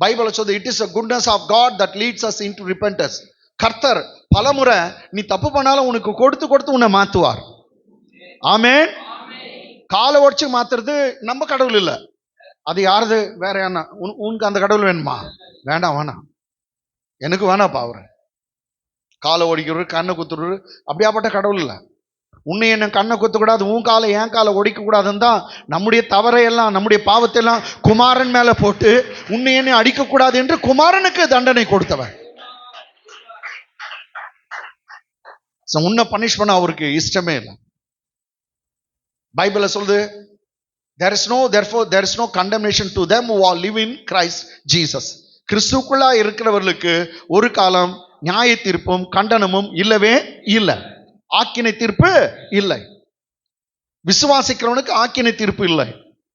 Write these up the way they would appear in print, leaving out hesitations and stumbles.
பைபிள சொல்லுது, it is a goodness of God that leads us into repentance. கர்த்தர் பலமுறை நீ தப்பு பண்ணாலும் உனக்கு கொடுத்து கொடுத்து உன்னை மாத்துவார். ஆமென். காலை உடைச்சு மாத்துறது நம்ம கடவுள் இல்ல, அது யாருது? வேற யாருன்னா? உனக்கு அந்த கடவுள் வேணுமா? வேண்டாம், வேணாம், எனக்கு வேணாப்பா. அவரு காலை ஒடிக்கிறவர், கண்ணை குத்துறவர் அப்படியாப்பட்ட கடவுள் இல்லை. உன்னை என்ன கண்ணை குத்தக்கூடாது, உன் காலை என் காலை ஒடிக்க கூடாதுன்னு தான் நம்முடைய தவறையெல்லாம், நம்முடைய பாவத்தை எல்லாம் குமாரன் மேல போட்டு உன்னை என்னை அடிக்கக்கூடாது என்று குமாரனுக்கு தண்டனை கொடுத்தவன். உன்னை பனிஷ் பண்ண அவருக்கு இஷ்டமே இல்லை. பைபிள்ல சொல்லுது, there is no condemnation to them who are live in Christ Jesus. கிறிஸ்துக்குள்ளா இருக்கிறவர்களுக்கு ஒரு காலம் நியாய தீர்ப்பும் கண்டனமும் இல்லவே இல்லை. ஆக்கினை தீர்ப்பு இல்லை. விசுவாசிக்கிறவனுக்கு ஆக்கினை தீர்ப்பு இல்லை.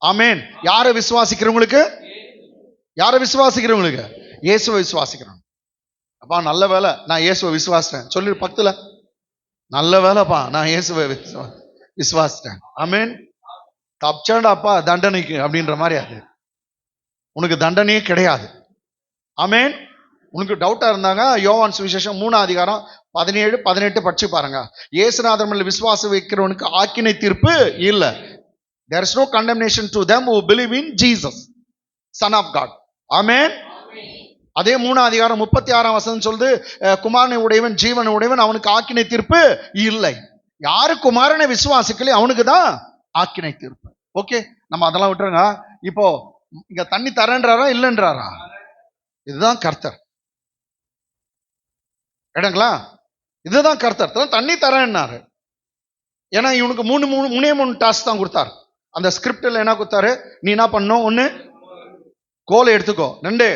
ஆமென். யாரை விசுவாசிக்கிறவங்களுக்கு? யாரை விசுவாசிக்கிறவங்களுக்கு? இயேசுவை விசுவாசிக்கிறவங்க. அப்பா நல்ல வேலை நான் இயேசுவை விசுவாசிட்டேன் சொல்லி பக்கத்துல, நல்ல வேலைப்பா நான் இயேசுவை விசுவாசிட்டேன். ஆமென். தப்பிச்சாண்டாப்பா தண்டனைக்கு அப்படின்ற மாதிரி. அது உனக்கு தண்டனையே கிடையாது. ஆமென். உனக்கு டவுட்டா இருந்தாங்க, யோவான் சுவிசேஷம் 3ஆம் அதிகாரம் 17, 18 படிச்சு பாருங்க. இயேசுநாதர் மேல் விசுவாசம் வைக்கிறவனுக்கு ஆக்கினை தீர்ப்பு இல்லை. There is no condemnation to them who believe in Jesus, Son of God. ஆமென். அதே 3ஆம் அதிகாரம் 36ஆம் வசனம் சொல்லுது, குமாரனை உடையவன் ஜீவனை உடையவன், அவனுக்கு ஆக்கினை தீர்ப்பு இல்லை. யாரு குமாரனை விசுவாசிக்கலையோ அவனுக்கு தான் ஆக்கினை தீர்ப்பு. ஓகே, நம்ம அதெல்லாம் விட்டுருங்க. இப்போ இங்க தண்ணி தரேன்றாரா இல்லைன்றாரா? இதுதான் கர்த்தர். இடங்களா? இதுதான் கர்த்தர். தண்ணி தரேன்னாரு. ஏன்னா இவனுக்கு மூணே மூணு டாஸ்க் தான் கொடுத்தாரு. அந்த ஸ்கிரிப்ட்ல என்ன கொடுத்தாரு? நீ என்ன பண்ணும்? ஒண்ணு, கோலை எடுத்துக்கோ. 2,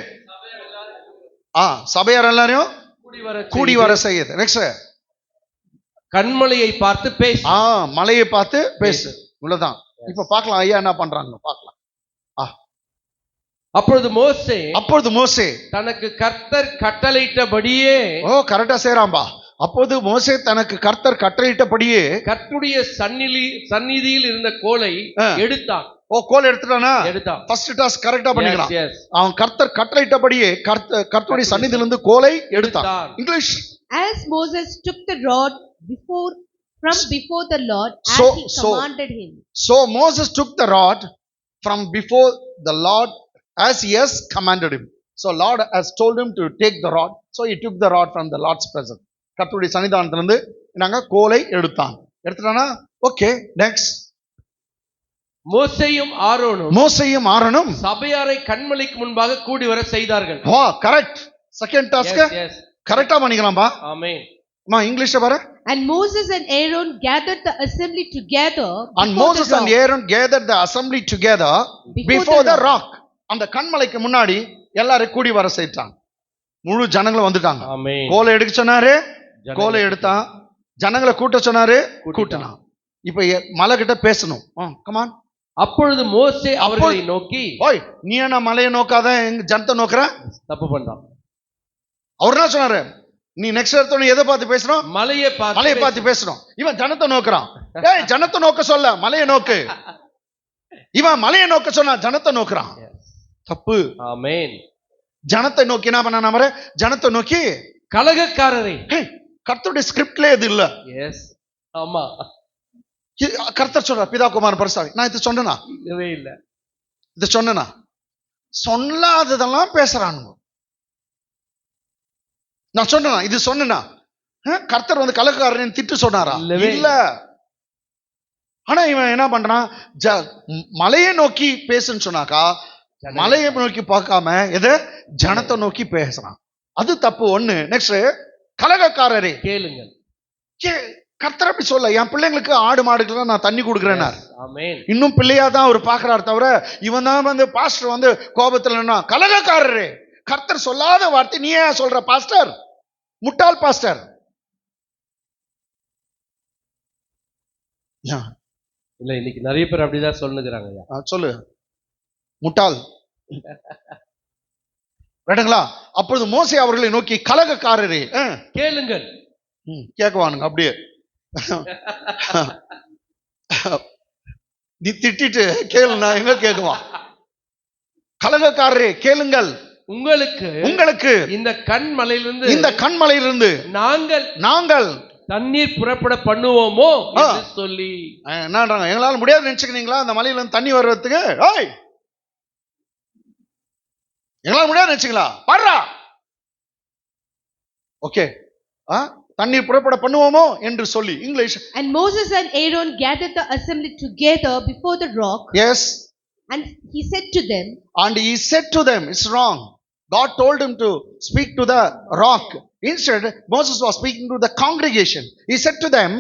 சபையார் எல்லாரையும் கூடி வர செய்யுது. நெக்ஸ்ட், கண்மலையை பார்த்து பேசு. மலையை பார்த்து பேசு. இவ்வளவுதான். இப்ப பார்க்கலாம் ஐயா என்ன பண்றாங்க பார்க்கலாம். அப்பொழுது மோசே தனக்கு கர்த்தர் கட்டளையிட்டபடியே, கரெக்டா செய்யறாம்பா. அப்போது மோசே தனக்கு கர்த்தர் கட்டளையிட்டபடியே கர்த்தருடைய சந்நிதியில் இருந்த கோலை எடுத்தான். கோல் எடுத்துட்டானா? எடுத்தான். ஃபர்ஸ்ட் டாஸ்க் கரெக்டா பண்ணிக்கலாம். அவன் கர்த்தர் கட்டளையிட்டபடியே கர்த்தருடைய சந்நிதியில இருந்து கோலை எடுத்தான். English, as Moses took the rod before the Lord as he commanded him. So Moses took the rod from before the Lord as he has commanded him. So Lord has told him to take the rod. So he took the rod from the Lord's presence. கர்த்தருடைய சன்னிதானத்திலிருந்து நாங்க கோலை எடுத்துட்டானா? Okay, next. மோசேயும் ஆரோனும் சபையாரை கண்மலைக்கு முன்பாக கூடி வர செய்தார்கள். Correct. Second task கரெக்டா பண்ணிக்கலாம்பா. ஆமென். இங்கிலீஷ்ல பாரு. And Moses and Aaron gathered the assembly together. And Moses and Aaron gathered the assembly together before the rock. அந்த கண்மலைக்கு முன்னாடி எல்லாரும் கூடி வர செய்தாங்க. முழு ஜனங்களும் வந்துட்டாங்க. கோலை எடுக்க சொன்னாரு, கோலை எடுத்தான். ஜனங்களை கூட்ட சொன்னாரு, கூட்டினான். இப்ப மலை கிட்ட பேசணும். கமான். அப்பொழுது மோசே அவர்களை நோக்கி, ஓய் நீ என்ன மலையை நோக்காத எங்க ஜனத்தை நோக்குற? தப்பு பண்றான். அவர் என்ன சொன்னாரு? நீ நெக்ஸ்ட் எடுத்தோன்னு எதை பார்த்து பேசணும்? மலையை பார்த்து பேசணும். இவன் ஜனத்தை நோக்குறான். ஜனத்தை நோக்க சொல்ல மலையை நோக்கு. இவன் மலையை நோக்க சொன்னா ஜனத்தை நோக்குறான். தப்பு. ஆமென். ஜனத்தை நோக்கி என்ன பண்ண? நம்ம ஜனத்தை நோக்கி கலகக்காரரே. கர்த்தருடைய ஸ்கிரிப்ட்ல இது இல்ல. எஸ், ஆமா. கர்த்தர் சொல்ற பிதா குமாரன் பரிசுத்தாவி. நான் இது சொன்னேனா? இல்லவே இல்ல. இது சொன்னேனா? சொல்லாததெல்லாம் பேசுறானுங்க. நான் சொன்னேனா? இது சொன்னேனா? கர்த்தர் வந்து கலகக்காரன் திட்டு சொன்னாரா? இல்ல. ஆனா இவன் என்ன பண்றான்? மலையை நோக்கி பேசுன்னு சொன்னாக்கா மலையை நோக்கி பார்க்காம எது ஜனத்தை நோக்கி பேசுறான். அது தப்பு. ஒண்ணு. நெக்ஸ்ட், கலகக்காரரே கேளுங்கள். கர்த்தர் அப்படி சொல்ல, என் பிள்ளைங்களுக்கு ஆடு மாடுகள் நான் தண்ணி கொடுக்குறேன்னா இன்னும் பிள்ளையா தான் அவர் பாக்குறாரு தவிர இவன் தான் வந்து பாஸ்டர் வந்து கோபத்துல கலகக்காரரே. கர்த்தர் சொல்லாத வார்த்தை நீ ஏன் சொல்ற பாஸ்டர்? முட்டாள் பாஸ்டர். இல்ல, இன்னைக்கு நிறைய பேர் அப்படிதான் சொல்லுகிறாங்க. சொல்லு, முட்டாள். ரைட்டுங்களா? அப்பொழுது மோசே அவர்களை நோக்கி கலகக்காரரே கேளுங்கள். கேட்குவானுங்க அப்படியே. நீ திட்டிட்டு கேளுனா எங்க கேட்குவான்? கலகக்காரரே கேளுங்கள், உங்களுக்கு இந்த கண்மலையிலிருந்து நாங்கள் தண்ணீர் புறப்பட பண்ணுவோமோ என்று சொல்லி என்னன்றாங்க, எங்களால முடியாது நினைச்சுக்கிறீங்களா அந்த மலையில இருந்து தண்ணி வர்றதுக்கு? எங்களால முடியாது நினைச்சுங்களா? பாடுறா. ஓகே, தண்ணீர் புறப்பட பண்ணுவோமோ என்று சொல்லி English. And Moses and Aaron gathered the assembly together before the rock. Yes. And he said to them. And he said to them, it's wrong. God told him to speak to the rock. Instead, Moses was speaking to the congregation. He said to them,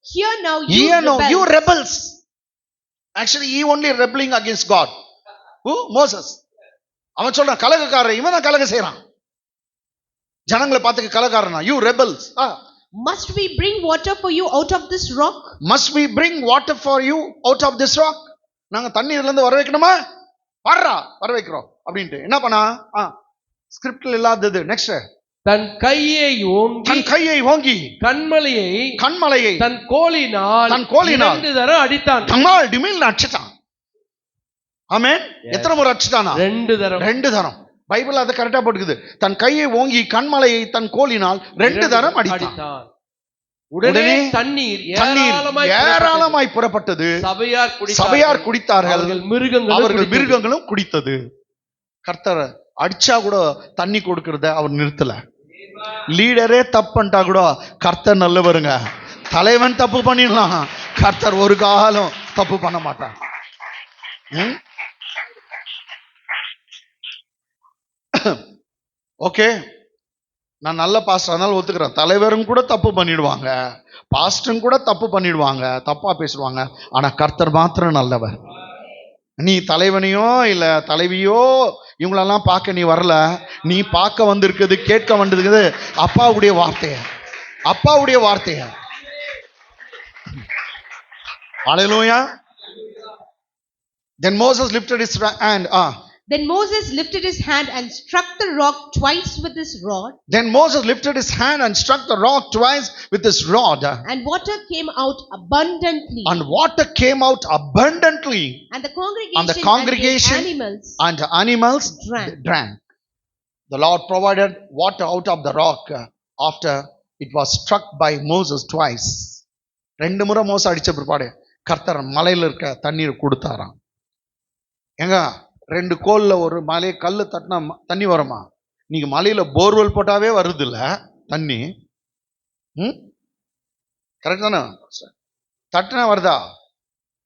Hear now, you rebels. Actually, he only rebelling against God. Who? Moses. அவன் சொல்றான் கலகக்காரன், இவன் தான் கலக செய்யறான். ஜனங்களை பார்த்து கலகாரனா, you rebels. Must we bring water for you out of this rock? Must we bring water for you out of this rock? நாங்க தண்ணீர்ல இருந்து வர வைக்கணுமா? பாடுறா, வர வைக்கிறோம் அப்படின்ட்டு என்ன பண்ணா? ஸ்கிரிப்ட்ல இல்லாதது. நெக்ஸ்ட், தன் கையை ஓங்கி கண்மலையை தன் கோலினால் 2 தரம் அடித்தான். தம்மால் டிமில் அடிச்சான். ஆமென். எத்தனை முறை அடிச்சானா? 2 தரம். பைபிள் அதை கரெக்டா போட்டுக்குது. தன் கையை ஓங்கி கண்மலையை தன் கோலினால் 2 தரம் அடித்தான். உடனே தண்ணீர் ஏராளமாய் புறப்பட்டது. சபையார் குடித்தார்கள், அவர்கள் மிருகங்களும் குடித்தது. கர்த்தர் அடிச்சா கூட தண்ணி கொடுக்கறத அவர் நிறுத்தல. லீடரே தப்பு பண்ணிட்டா கூட கர்த்தர் நல்லவருங்க. தலைவன் தப்பு பண்ணிடலாம், கர்த்தர் ஒரு காலம் தப்பு பண்ண மாட்டான். ஓகே, நான் நல்ல பாஸ்டர் அதனால ஒத்துக்கிறேன். தலைவரும் கூட தப்பு பண்ணிடுவாங்க, பாஸ்டரும் கூட தப்பு பண்ணிடுவாங்க, தப்பா பேசுவாங்க. ஆனா கர்த்தர் மாத்திரம் நல்லவர். நீ தலைவனையோ இல்ல தலைவியோ இவங்களெல்லாம் பார்க்க நீ வரல. நீ பார்க்க வந்திருக்குது, கேட்க வந்திருக்குது அப்பாவுடைய வார்த்தைய. ஹல்லேலூயா. Then Moses lifted his hand. Then Moses lifted his hand and struck the rock twice with his rod. Then Moses lifted his hand and struck the rock twice with his rod. And water came out abundantly. And water came out abundantly. And the congregation and the animals drank. The Lord provided water out of the rock after it was struck by Moses twice. 2 முறை மோச அடிச்ச பிற்பாடு கர்த்தர் மலையில இருக்க தண்ணீர் கொடுத்தாராம். எங்க 2 கோல்ல ஒரு மலையை கல்லு தட்டினா தண்ணி வருமா? நீங்க மலையில போர்வெல் போட்டாவே வருது இல்ல தண்ணி. கரெக்ட் தானே? தட்டினா வருதா?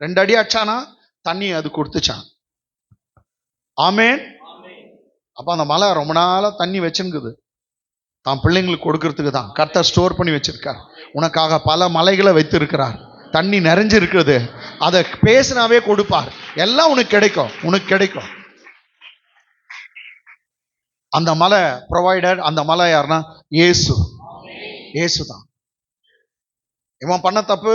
2 அடி அடிச்சானா தண்ணி அது கொடுத்துச்சான். ஆமேன். அப்ப அந்த மலை ரொம்ப நாளா தண்ணி வச்சுருக்குது. தான் பிள்ளைங்களுக்கு கொடுக்கறதுக்கு தான் கர்த்தர் ஸ்டோர் பண்ணி வச்சிருக்கார். உனக்காக பல மலைகளை வைத்து இருக்கிறார். தண்ணி நிறைஞ்சு இருக்குது. அதை பேசினாவே கொடுப்பார். எல்லாம் உனக்கு கிடைக்கும். அந்த மலை ப்ரொவைடட். அந்த மலை யாருன்னா இயேசு தான். இவன் பண்ண தப்பு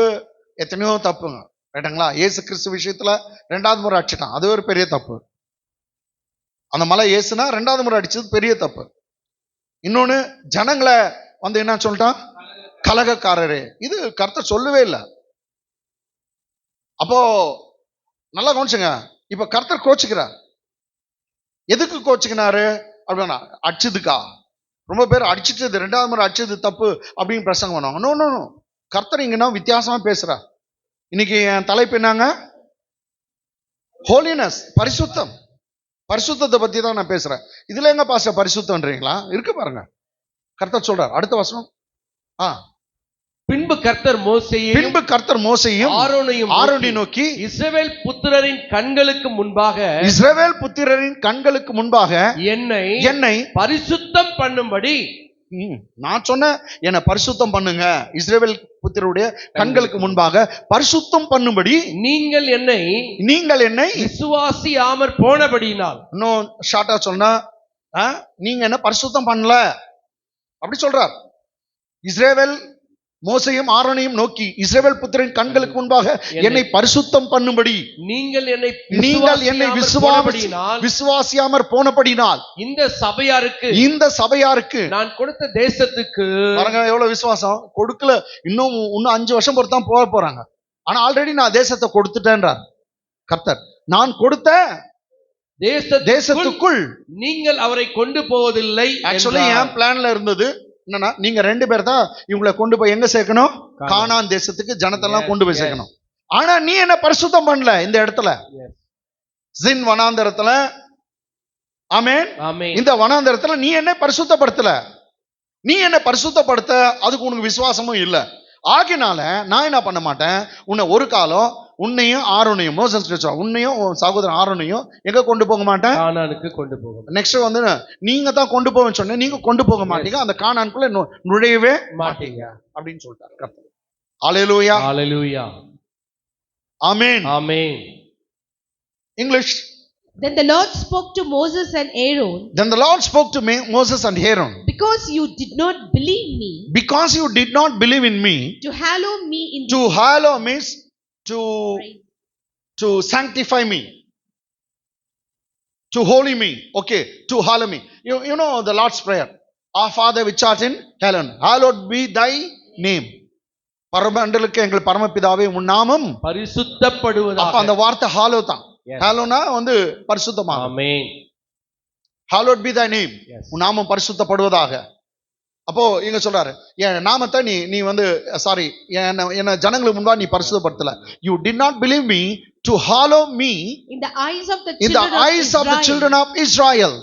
எத்தனையோ தப்புங்க, ரைட்டுங்களா? இயேசு கிறிஸ்து விஷயத்துல 2வது முறை அடிச்சிட்டான், அது ஒரு பெரிய தப்பு. அந்த மலை இயேசுனா 2வது முறை அடிச்சது பெரிய தப்பு. இன்னொன்னு, ஜனங்களை வந்து என்ன சொல்லிட்டான்? கலகக்காரரே. இது கர்த்தர் சொல்லவே இல்லை. அப்போ நல்லா கவனிச்சுங்க. இப்ப கர்த்தர் கோச்சுக்கிறார். எதுக்கு கோச்சுக்கினாரு அப்படின்னா, அடிச்சதுக்கா? ரொம்ப பேர் அடிச்சுட்டு 2வது முறை அடிச்சது தப்பு அப்படின்னு பிரசங்கம் பண்ணுவாங்க. நோ, கர்த்தர் இங்கன்னா வித்தியாசமா பேசுறார். இன்னைக்கு என் தலைப்பு என்னங்க? ஹோலினஸ், பரிசுத்தத்தை பத்தி தான் நான் பேசுறேன். இதுல எங்க பாஸ்டர் பரிசுத்தம்ன்றீங்களா? இருக்கு பாருங்க, கர்த்தர் சொல்றார். அடுத்த வசனம். பின்பு கர்த்தர் மோசேயையும் ஆரோனை நோக்கி, இஸ்ரவேல் புத்திரரின் கண்களுக்கு முன்பாக என்னை பரிசுத்தம் பண்ணும்படி நான் சொன்ன என்னை பரிசுத்தம் பண்ணுங்க. இஸ்ரவேல் புத்திரருடைய கண்களுக்கு முன்பாக பரிசுத்தம் பண்ணும்படி நீங்கள் என்னை விசுவாசியாமற் போனபடியினால். இன்னும் ஷார்ட்டா சொன்னா, நீங்க என்ன பரிசுத்தம் பண்ணல அப்படி சொல்றார். இஸ்ரவேல் மோசையும் ஆரோனையும் நோக்கி, இஸ்ரவேல் புத்திரன் கண்களுக்கு முன்பாக என்னை பரிசுத்தம் பண்ணும்படி நீங்கள் என்னை விசுவாசியாமற் போனபடினால் இந்த சபையாருக்கு நான் கொடுத்த தேசத்துக்கு. பாருங்க எவ்வளவு விசுவாசம். கொடுக்கல, இன்னும் 5 வருஷம் பொறுத்து தான் போறாங்க. ஆனா ஆல்ரெடி நான் தேசத்தை கொடுத்துட்டேன்றார் கர்த்தர். நான் கொடுத்த தேசத்துக்குள். நீங்கள் அவரை கொண்டு போவதில்லை. ஆக்சுவலி என் பிளான்ல இருந்தது என்னன்னா, நீங்க 2 பேர் தான் இவங்களை கொண்டு போய் எங்க சேர்க்கணும்? கானான் தேசத்துக்கு ஜனத்தெல்லாம் கொண்டு போய் சேர்க்கணும். ஆனா நீ என்ன பரிசுத்தம் பண்ணல இந்த இடத்துல. ஜின் வனாந்தரத்துல, ஆமென், இந்த வனாந்தரத்துல நீ என்ன பரிசுத்தப்படுத்தல. நீ என்ன பரிசுத்தப்படுத்த அதுக்கு உனக்கு விசுவாசமும் இல்ல. ஆகினால நான் என்ன பண்ண மாட்டேன், உன்னை ஒரு காலம் உன்னையும் ஆரோனையும், மோசஸ் உன்னையும் சகோதரன் ஆரோனையும் எங்க கொண்டு போக மாட்டேன்? கானானுக்கு கொண்டு போக. நெக்ஸ்ட் வந்து நீங்க தான் கொண்டு போவேன்னு சொன்னேன், நீங்க கொண்டு போக மாட்டீங்க, அந்த கானானுக்குள்ள நுழையவே மாட்டீங்க அப்படின்னு சொல்லிட்டாரு கர்த்தர். ஹல்லேலூயா, ஹல்லேலூயா, ஆமென், ஆமென். English. Then the Lord spoke to Moses and Aaron. Then the Lord spoke to Moses and Aaron. Because you did not believe me. Because you did not believe in me. To hallow me in. To hallow means to sanctify me. To holy me. Okay. To hallow me. You know the Lord's prayer. Our Father which art in heaven, hallowed be thy name. பரமண்டலுக்கு எங்கள் பரமபிதாவே உன் நாமம் பரிசுத்தப்படுவதாக. அப்ப அந்த வார்த்தை hollow தான். ஹாலோனா வந்து பரிசுத்தமாக. ஆமென். hallowed be thy name. உன் நாமம் பரிசுத்தப்படுவதாக. அப்போ இங்க சொல்றாரு, என் நாமத்தை நீ வந்து சாரி என்ன ஜனங்களுக்கு முன்பா நீ பரிசுத்தப்படுத்தல. You did not believe me to hallow me in the eyes of the children of Israel.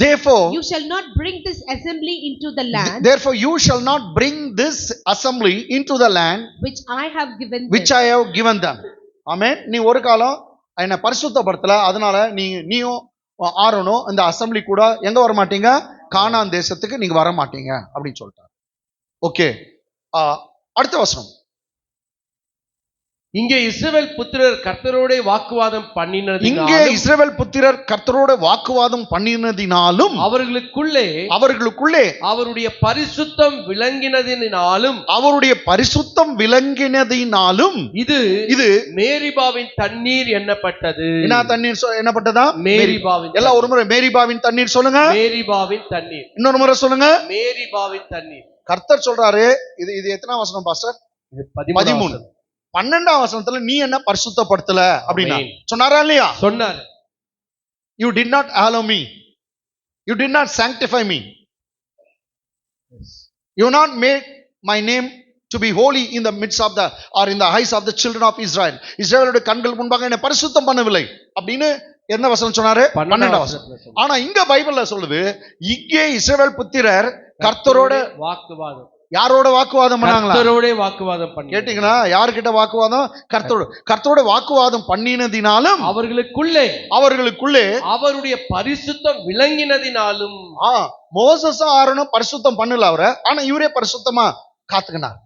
Therefore you shall not bring this assembly into the land. Therefore you shall not bring this assembly into the land which I have given them. ஆமென். நீ ஒரு காலம் என்ன பரிசுத்தப்படுத்தல, அதனால நீயும் ஆரோனும் இந்த assembly கூட எங்க வர மாட்டீங்க? கானான் தேசத்துக்கு நீங்க வர மாட்டீங்க அப்படின்னு சொல்லிட்டார். ஓகே, அடுத்த வசனம். இங்கே இஸ்ரவேல் புத்திரர் கர்த்தரோட வாக்குவாதம் பண்ணினதினாலும் அவர்களுக்குள்ளே அவருடைய பரிசுத்தம் விளங்கினதினாலும் இது மேரிபாவின் தண்ணீர் எண்ணப்பட்டது. என்ன தண்ணீர் என்னப்பட்டதா? மேரிபாவின். எல்லாம் ஒரு முறை மேரிபாவின் தண்ணீர் சொல்லுங்க. மேரிபாவின் தண்ணீர். இன்னொரு முறை சொல்லுங்க. மேரிபாவின் தண்ணீர். கர்த்தர் சொல்றாரு. இது எத்தனை வசனம் பாஸ்டர்? 13. 12ஆம் வசனத்துல நீ என்ன பரிசுத்தப்படுத்தல அப்படின்னா சொன்னாரா இல்லையா? சொன்னார். You did not hallow me. You did not sanctify me. You not made my name to be holy in the midst of the or in the eyes of the children of Israel. இஸ்ரவேலுடைய கண்கள் முன்பாக என்ன பரிசுத்தம் பண்ணவில்லை அப்படின்னு என்ன வசனம் சொன்னாரு? 12ஆம் வசனம். ஆனா இங்க பைபிள்ல சொல்லுது, இங்கே இஸ்ரவேல் புத்திரர் கர்த்தரோட வாக்குவாதம். யாரோட வாக்குவாதம் பண்ணாங்களா? கர்த்தரோட வாக்குவாதம் பண்ணி. கேட்டீங்களா? யார்கிட்ட வாக்குவாதம்? கர்த்தரோட வாக்குவாதம் பண்ணினதினாலும் அவர்களுக்குள்ளே அவருடைய பரிசுத்தம் விளங்கினதினாலும். மோசஸ் ஆரோனும் பரிசுத்தம் பண்ணல அவரை, ஆனா இவரே பரிசுத்தமா காத்துக்கினார்.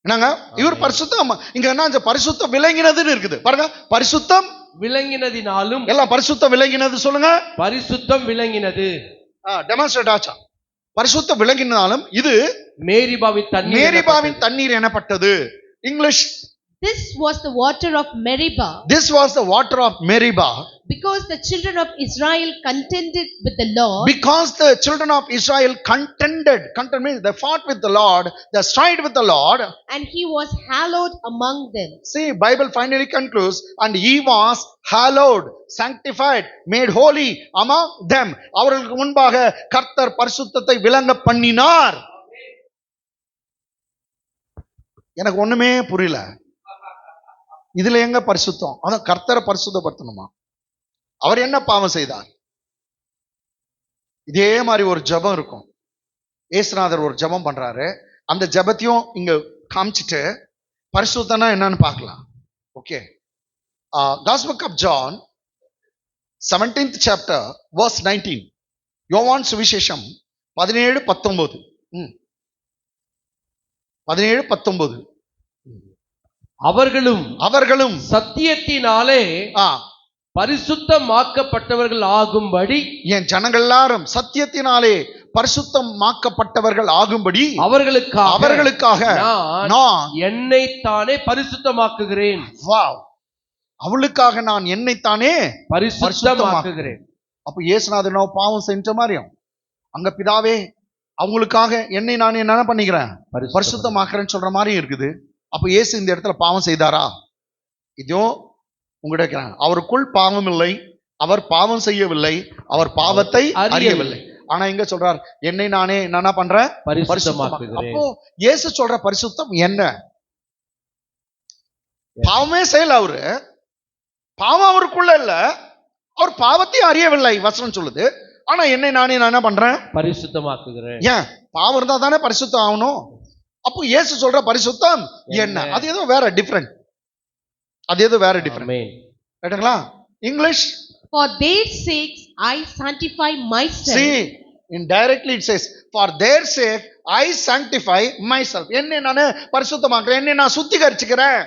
என்னங்க இவர் பரிசுத்தம்? இங்க என்ன பரிசுத்தம் விளங்கினதுன்னு இருக்குது பாருங்க. பரிசுத்தம் விளங்கினதினாலும். எல்லாம் பரிசுத்தம் விளங்கினது சொல்லுங்க. பரிசுத்தம் விளங்கினது. டெமான்ஸ்ட்ரேட் ஆச்சா? பரிசுத்தம் விளங்கினாலும் இது மேரிபாவின் தண்ணீர் எனப்பட்டது. English. This was the water of Meribah. This was the water of Meribah. Because the children of Israel contended with the Lord. Because the children of Israel contended. Contend means they fought with the Lord. They strive with the Lord. And he was hallowed among them. See, Bible finally concludes, and he was hallowed, sanctified, made holy among them. அவர்களுக்கு முன்பாக கர்த்தர் பரிசுத்தத்தை விளங்க பண்ணினார். எனக்கு ஒண்ணுமே புரியல. இதுல எங்க பரிசுத்தம்? அதான் கர்த்தரை பரிசுத்தப்படுத்தணுமா? அவர் என்ன பாவம் செய்தார்? இதே மாதிரி ஒரு ஜெபம் இருக்கும். ஏசுநாதர் ஒரு ஜெபம் பண்றாரு. அந்த ஜெபத்தையும் இங்க காமிச்சிட்டு பரிசுத்தம்னா என்னன்னு பார்க்கலாம். Okay, Gospel of John 17th chapter verse 19. யோவான் சுவிசேஷம் 17:19. 17:19. அவர்களும் சத்தியத்தினாலே பரிசுத்தமாக்கப்பட்டவர்கள் ஆகும்படி, என் ஜனங்கள் எல்லாரும் சத்தியத்தினாலே பரிசுத்தமாக்கப்பட்டவர்கள் ஆகும்படி அவர்களுக்காக நான் என்னைத்தானே பரிசுத்தமாக்குகிறேன். அவளுக்காக நான் என்னைத்தானே பரிசுத்தமாக்குகிறேன். அப்ப இயேசுநாதர் பாவம் செஞ்ச மாதிரியும் அங்க பிதாவே அவங்களுக்காக என்னை நான் என்ன பண்ணிக்கிறேன்? பரிசுத்தமாக்குறேன்னு சொல்ற மாதிரி இருக்குது. அப்ப இயேசு இந்த இடத்துல பாவம் செய்தாரா? இதோ உங்ககிட்ட இருக்கிறாங்க. அவருக்குள் பாவம் இல்லை, அவர் பாவம் செய்யவில்லை, அவர் பாவத்தை அறியவில்லை. ஆனா இங்க சொல்றார், என்னை நானே என்ன பண்றேன், பரிசுத்தமாக்குகிறேன். அப்போ இயேசு சொல்ற பரிசுத்தம் என்ன? பாவமே செய்யல அவரு, பாவம் அவருக்குள்ள இல்ல, அவர் பாவத்தையும் அறியவில்லை வசனம் சொல்லுது. ஆனா என்னை நானே நான் என்ன பண்றேன், பரிசுத்தமாக்குகிறேன். ஏன் பாவம் இருந்தா தானே பரிசுத்தம் ஆகணும். அப்போ இயேசு சொல்ற பரிசுத்தம் என்ன? அது ஏதோ வேற டிஃபரெண்ட், அது ஏதோ வேற டிஃபரெண்ட். ஆமென். கேட்டுங்களா? English, For their sakes I sanctify myself. see indirectly it says for their sake I sanctify myself. என்னை நான் பரிசுத்தமாக்குறேன், என்னை நான் சுத்திகரிச்சுக்கிறேன்.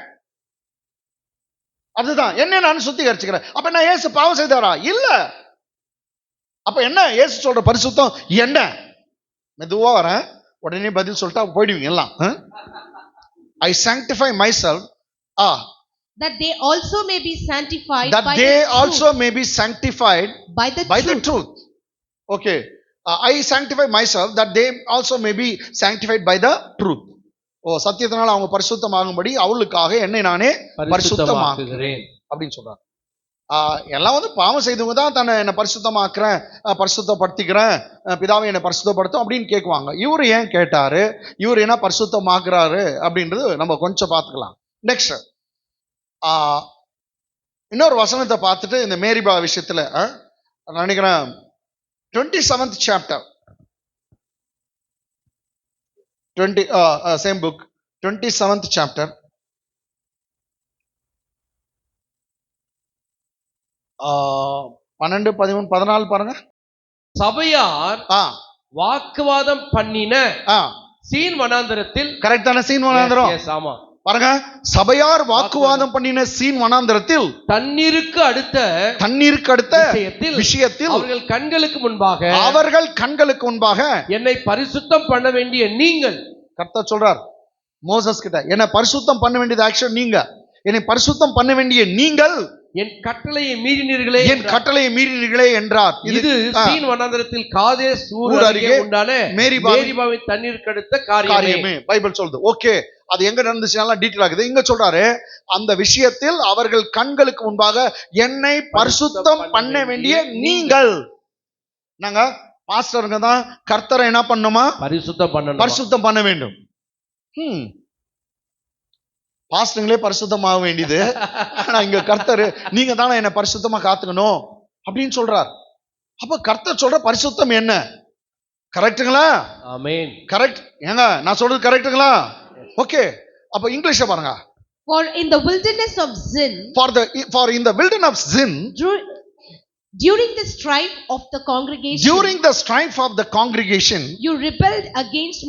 அதுதான், என்னை நான் சுத்திகரிச்சுக்கிறேன். அப்ப நான் இயேசு பாவம் செய்தாரா? இல்ல. அப்ப என்ன இயேசு சொல்ற பரிசுத்தம் என்ன? மெதுவா வரேன், உடனே பதில் சொல்லிட்டா போயிடுவீங்க எல்லாம். I sanctify myself, that they also may be sanctified that by they the truth. also may be sanctified by the by truth. the truth. Okay, I sanctify myself that they also may be sanctified by the truth. சத்தியத்தினால அவங்க பரிசுத்தமாகும்படி அவளுக்காக என்னை நானே பரிசுத்தமாக்குகிறேன் அப்படின்னு சொல்றாங்க. எல்லாம் வந்து பாவம் செய்தவங்க தான் தன்னை என்னை பரிசுத்தமாக்குறேன், பரிசுத்தப்படுத்திக்கிறேன், பிதாவை என்னை பரிசுத்தப்படுத்தும் அப்படின்னு கேட்குவாங்க. இவர் ஏன் கேட்டாரு, இவர் என்ன பரிசுத்தமாக்குறாரு அப்படின்றது நம்ம கொஞ்சம் பார்த்துக்கலாம். நெக்ஸ்ட் இன்னொரு வசனத்தை பார்த்துட்டு இந்த மேரிபா விஷயத்துல நான் நினைக்கிறேன் 27th chapter same book 27th chapter 12, 13, 14 பாருங்க. சபையார் வாக்குவாதம் பண்ணின சீன் வனாந்தரத்தில், கரெக்ட் தானே? சீன் வனாந்தரம். Yes, ஆமா. பாருங்க, சபையார் வாக்குவாதம் பண்ணின சீன் வனாந்தரத்தில், தண்ணீருக்கு அடுத்த விஷயத்தில் அவர்கள் கண்களுக்கு முன்பாக என்னை பரிசுத்தம் பண்ண வேண்டிய நீங்கள், கர்த்தர் சொல்றார் மோசஸ் கிட்ட, என்னை பரிசுத்தம் பண்ண வேண்டியது ஆக்சுவல் நீங்க, என்னை பரிசுத்தம் பண்ண வேண்டிய நீங்கள் என் கட்டளையை மீறினீர்களே என்றார். இது சீன் வனாந்தரத்தில் காதேஸ் ஊர் அருகே உண்டான மேரிபாவின் தண்ணீருக்கு அடுத்த காரியமே பைபிள் சொல்லுது. ஓகே, அது எங்க நடந்துச்சுனால டீட்டெயில் ஆகுது. இங்க சொல்றாரு, அந்த விஷயத்தில் அவர்கள் கண்களுக்கு முன்பாக என்னை பரிசுத்தம் பண்ண வேண்டிய நீங்கள். நாங்க பாஸ்டருங்க தான் கர்த்தரை என்ன பண்ணுமா, பரிசுத்தம் பண்ண வேண்டும். பாஸ்டருங்களே பரிசுத்தமாக வேண்டியது, ஆனா இங்க கர்த்தர் நீங்க தானே என்ன பரிசுத்தமா காத்துக்கணும் அப்படின்னு சொல்றார். அப்ப கர்த்தர் சொல்ற பரிசுத்தம் என்ன? கரெக்ட்டுங்களா? ஆமென். கரெக்ட். ஏங்க நான் சொல்றது கரெக்ட்டுங்களா? ஓகே, அப்ப இங்கிலீஷ்ல பாருங்க. For in the wilderness of Zin, for in the wilderness of Zin, during the strife of the congregation, you rebelled against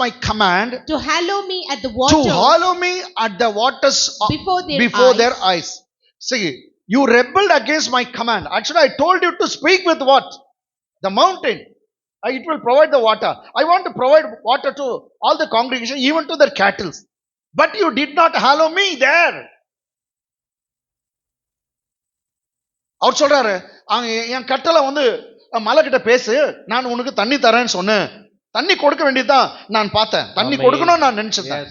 my command, to hallow me at the waters, before their eyes. See, you rebelled against my command. Actually, I told you to speak with what? The mountain. It will provide the water. I want to provide water to all the congregation, even to their cattle. But you did not hallow me there. அவர் சொல்றாரு, என் கட்டளை வந்து மலை கிட்ட பேசு, நான் உனக்கு தண்ணி தரேன்னு சொன்னேன். தண்ணி கொடுக்க வேண்டியதுதான் நான் பார்த்தேன், தண்ணி கொடுக்கணும் நான் நினைச்சேன்.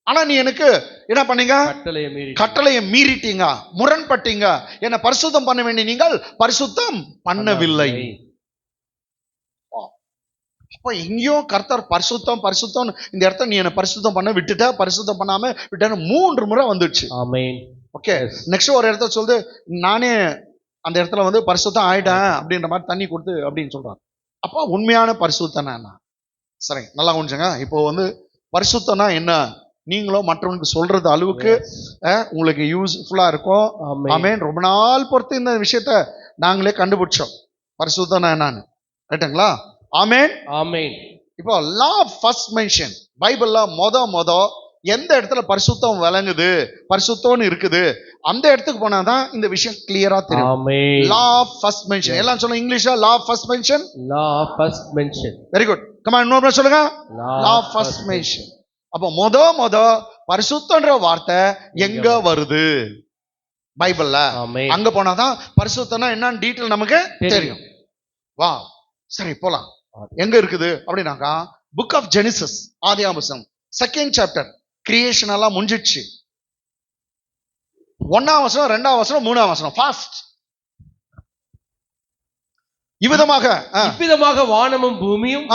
ஆனா நீ எனக்கு என்ன பண்ணீங்க, கட்டளையை மீறிட்டீங்க, முரண்பட்டீங்க. என்னை பரிசுத்தம் பண்ண வேண்டிய நீங்கள் பரிசுத்தம் பண்ணவில்லை. அப்ப எங்கேயும் கர்த்தர் பரிசுத்தம் இந்த இடத்த நீ என்ன பரிசுத்தம் பண்ண விட்டுட்ட, பரிசுத்தம் பண்ணாம விட்ட 3 முறை வந்துடுச்சு. ஓகே, நெக்ஸ்ட் ஒரு இடத்த சொல்லுது, நானே அந்த இடத்துல வந்து பரிசுத்தம் ஆயிட்டேன் அப்படின்ற மாதிரி தண்ணி கொடுத்து அப்படின்னு சொல்றாங்க. அப்போ உண்மையான பரிசுத்தம் என்ன? சரி, நல்லா கொஞ்சங்க. இப்போ வந்து பரிசுத்தம்னா என்ன நீங்களும் மற்றவங்களுக்கு சொல்றது அளவுக்கு உங்களுக்கு யூஸ்ஃபுல்லா இருக்கும். ஆமென். ரொம்ப நாள் பொறுத்து இந்த விஷயத்த நாங்களே கண்டுபிடிச்சோம், பரிசுத்தம்னா என்னன்னு. ரைட்டுங்களா? ஆமென். இப்போ லா ஆஃப் ஃபர்ஸ்ட் மென்ஷன், பைபிள்ல மொத எந்த இடத்துல பரிசுத்தம் விளங்குது, பரிசுத்தம்னு இருக்குது, அந்த இடத்துக்கு போனாதான் இந்த விஷயம் கிளியரா தெரியும். Law of first mention. எல்லாம் சொல்லுங்க இங்கிலீஷ்ல, law of first mention. Very good. Come on, இன்னொரு சொல்லுங்க, லா ஆஃப் ஃபர்ஸ்ட் மென்ஷன். அப்ப மொத பரிசுத்தம்ன்ற வார்த்தை எங்க வருது பைபிள்ல, அங்க போனாதான் பரிசுத்தம்னா என்னன்னு டீட்டெயில் நமக்கு தெரியும். வா, சரி போலாம். எங்க இருக்குது அப்படின்னாக்கா, புக் ஆஃப் ஜெனிசிஸ், ஆதியாகமம் 2nd chapter. கிரியேஷன் எல்லாம் முடிஞ்சிடுச்சு. ஒன்னாம் வசனம், ரெண்டாம் வசனம், மூணாம் வசனம் ஃபாஸ்ட். இவ்விதமாக வானமும் பூமியும்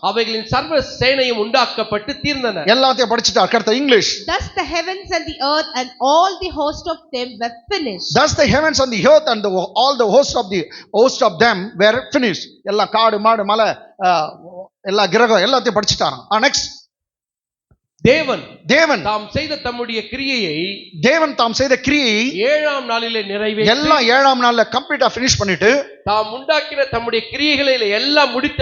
அவைகளின் சர்வ சேனையும் உண்டாக்கப்பட்டு தீர்ந்தன. எல்லாத்தையும் படிச்சுட்டார் கர்த்தர். English. Thus the heavens and the earth and all the host of them were finished. Thus the heavens and the earth and all the host of them were finished. எல்லா காடு மாடு மலை எல்லா கிரகம் எல்லாத்தையும் படிச்சுட்டாராம். நெக்ஸ்ட். தேவன் தாம் செய்த தம்முடைய கிரியையை ஏழாம் நாளிலே நிறைவேற்றி எல்லாம் ஏழாம் நாள்ல கம்ப்ளீட்டா ஃபினிஷ் பண்ணிட்டு தாம் உண்டாக்கின தம்முடைய கிரியைகளை எல்லாம் முடித்த